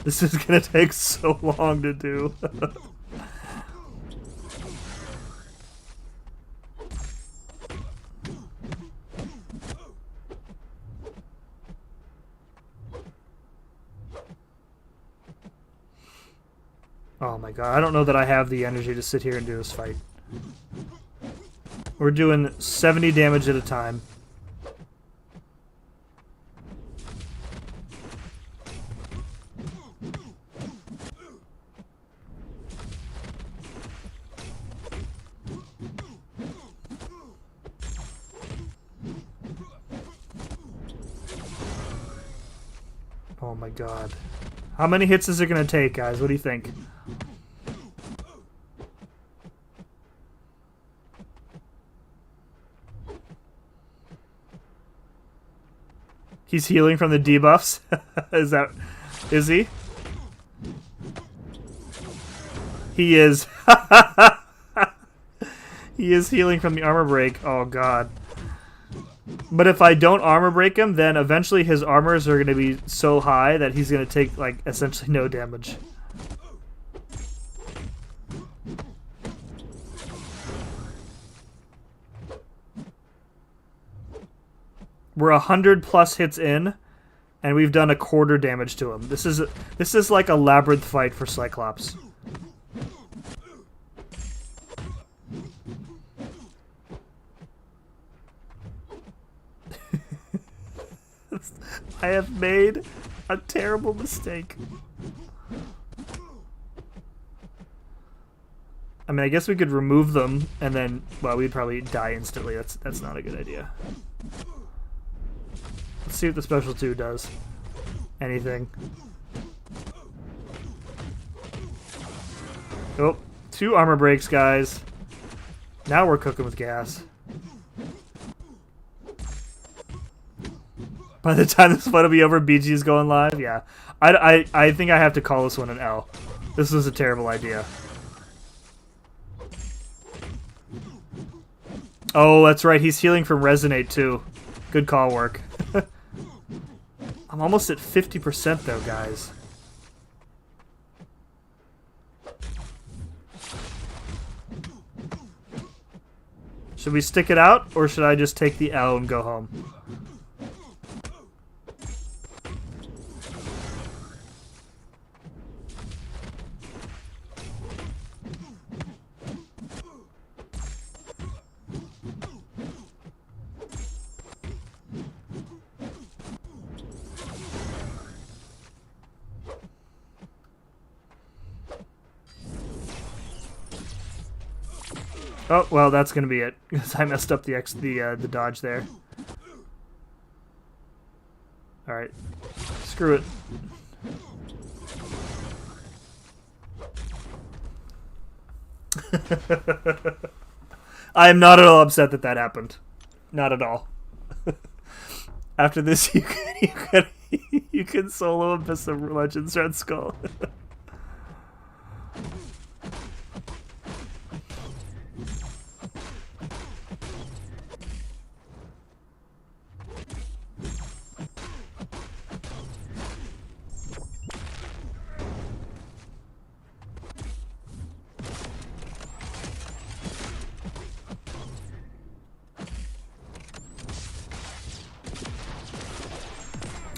This is gonna take so long to do. Oh my god, I don't know that I have the energy to sit here and do this fight. We're doing 70 damage at a time. Oh my god. How many hits is it going to take, guys? What do you think? He's healing from the debuffs? Is he? He is. He is healing from the armor break. Oh god. But if I don't armor break him, then eventually his armors are going to be so high that he's going to take, like, essentially no damage. We're 100+ hits in, and we've done 1/4 damage to him. This is like a labyrinth fight for Cyclops. I have made a terrible mistake. I mean, I guess we could remove them, and then, well, we'd probably die instantly. That's not a good idea. Let's see what the special 2 does. Anything. Oh, 2 armor breaks, guys. Now we're cooking with gas. By the time this fight will be over, BG is going live? Yeah. I think I have to call this one an L. This was a terrible idea. Oh, that's right. He's healing from Resonate, too. Good call work. I'm almost at 50% though, guys. Should we stick it out, or should I just take the L and go home? Oh, well, that's going to be it, because I messed up the dodge there. Alright. Screw it. I am not at all upset that that happened. Not at all. After this, you can solo Abyss of Legends Red Skull.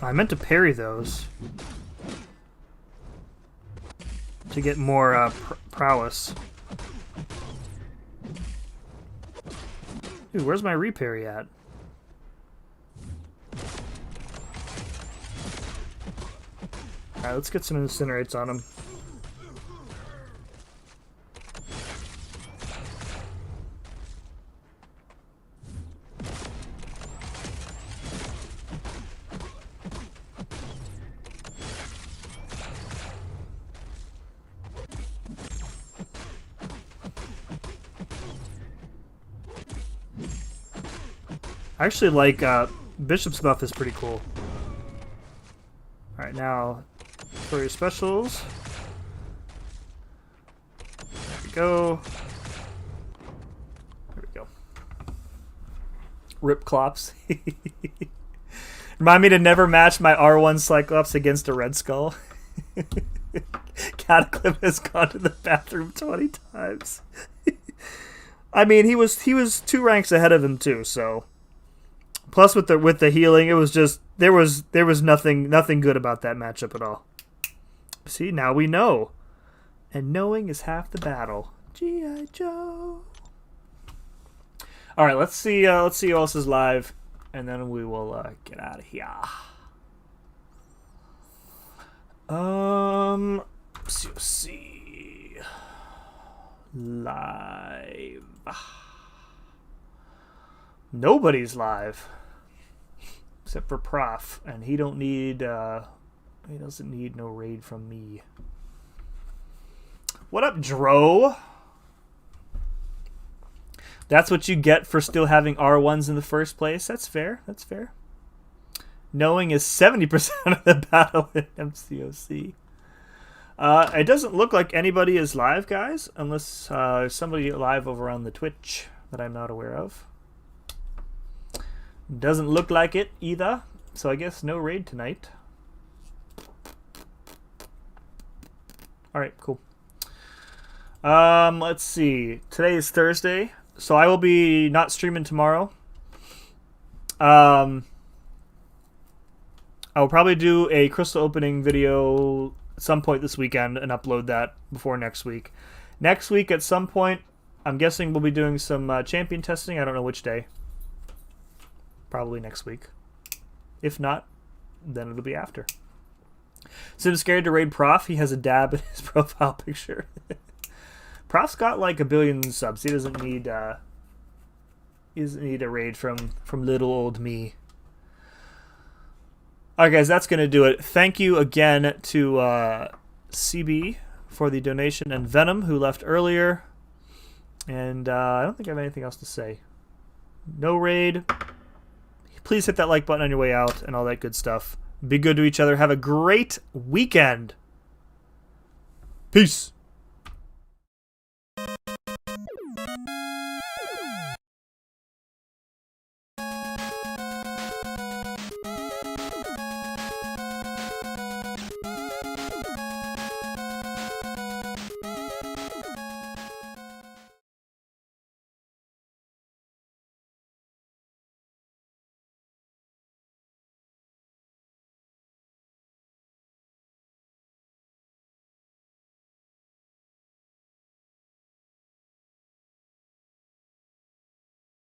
I meant to parry those to get more prowess. Dude, where's my reparry at? Alright, let's get some incinerates on him. I actually like Bishop's buff is pretty cool. Alright. Alright, now for your specials. There we go. There we go. Rip Clops. Remind me to never match my R1 Cyclops against a Red Skull. Cataclysm has gone to the bathroom 20 times. I mean, he was 2 ranks ahead of him too, so plus with the healing, it was just there was nothing good about that matchup at all. See, now we know. And knowing is half the battle. G.I. Joe. All right, let's see who else is live, and then we will get out of here. See. Live. Nobody's live except for Prof, and he doesn't need no raid from me. What up, Dro? That's what you get for still having R1s in the first place. That's fair. That's fair. Knowing is 70% of the battle in MCOC. It doesn't look like anybody is live, guys, unless there's somebody live over on the Twitch that I'm not aware of. Doesn't look like it either, so I guess no raid tonight. Alright, cool. Let's see. Today is Thursday, so I will be not streaming tomorrow. I will probably do a crystal opening video at some point this weekend and upload that before next week. Next week at some point, I'm guessing we'll be doing some champion testing. I don't know which day. Probably next week. If not, then it'll be after. So I'm scared to raid Prof. He has a dab in his profile picture. Prof's got like 1 billion subs. He doesn't need a raid from little old me. Alright guys, that's going to do it. Thank you again to CB for the donation, and Venom, who left earlier. And I don't think I have anything else to say. No raid. Please hit that like button on your way out and all that good stuff. Be good to each other. Have a great weekend. Peace.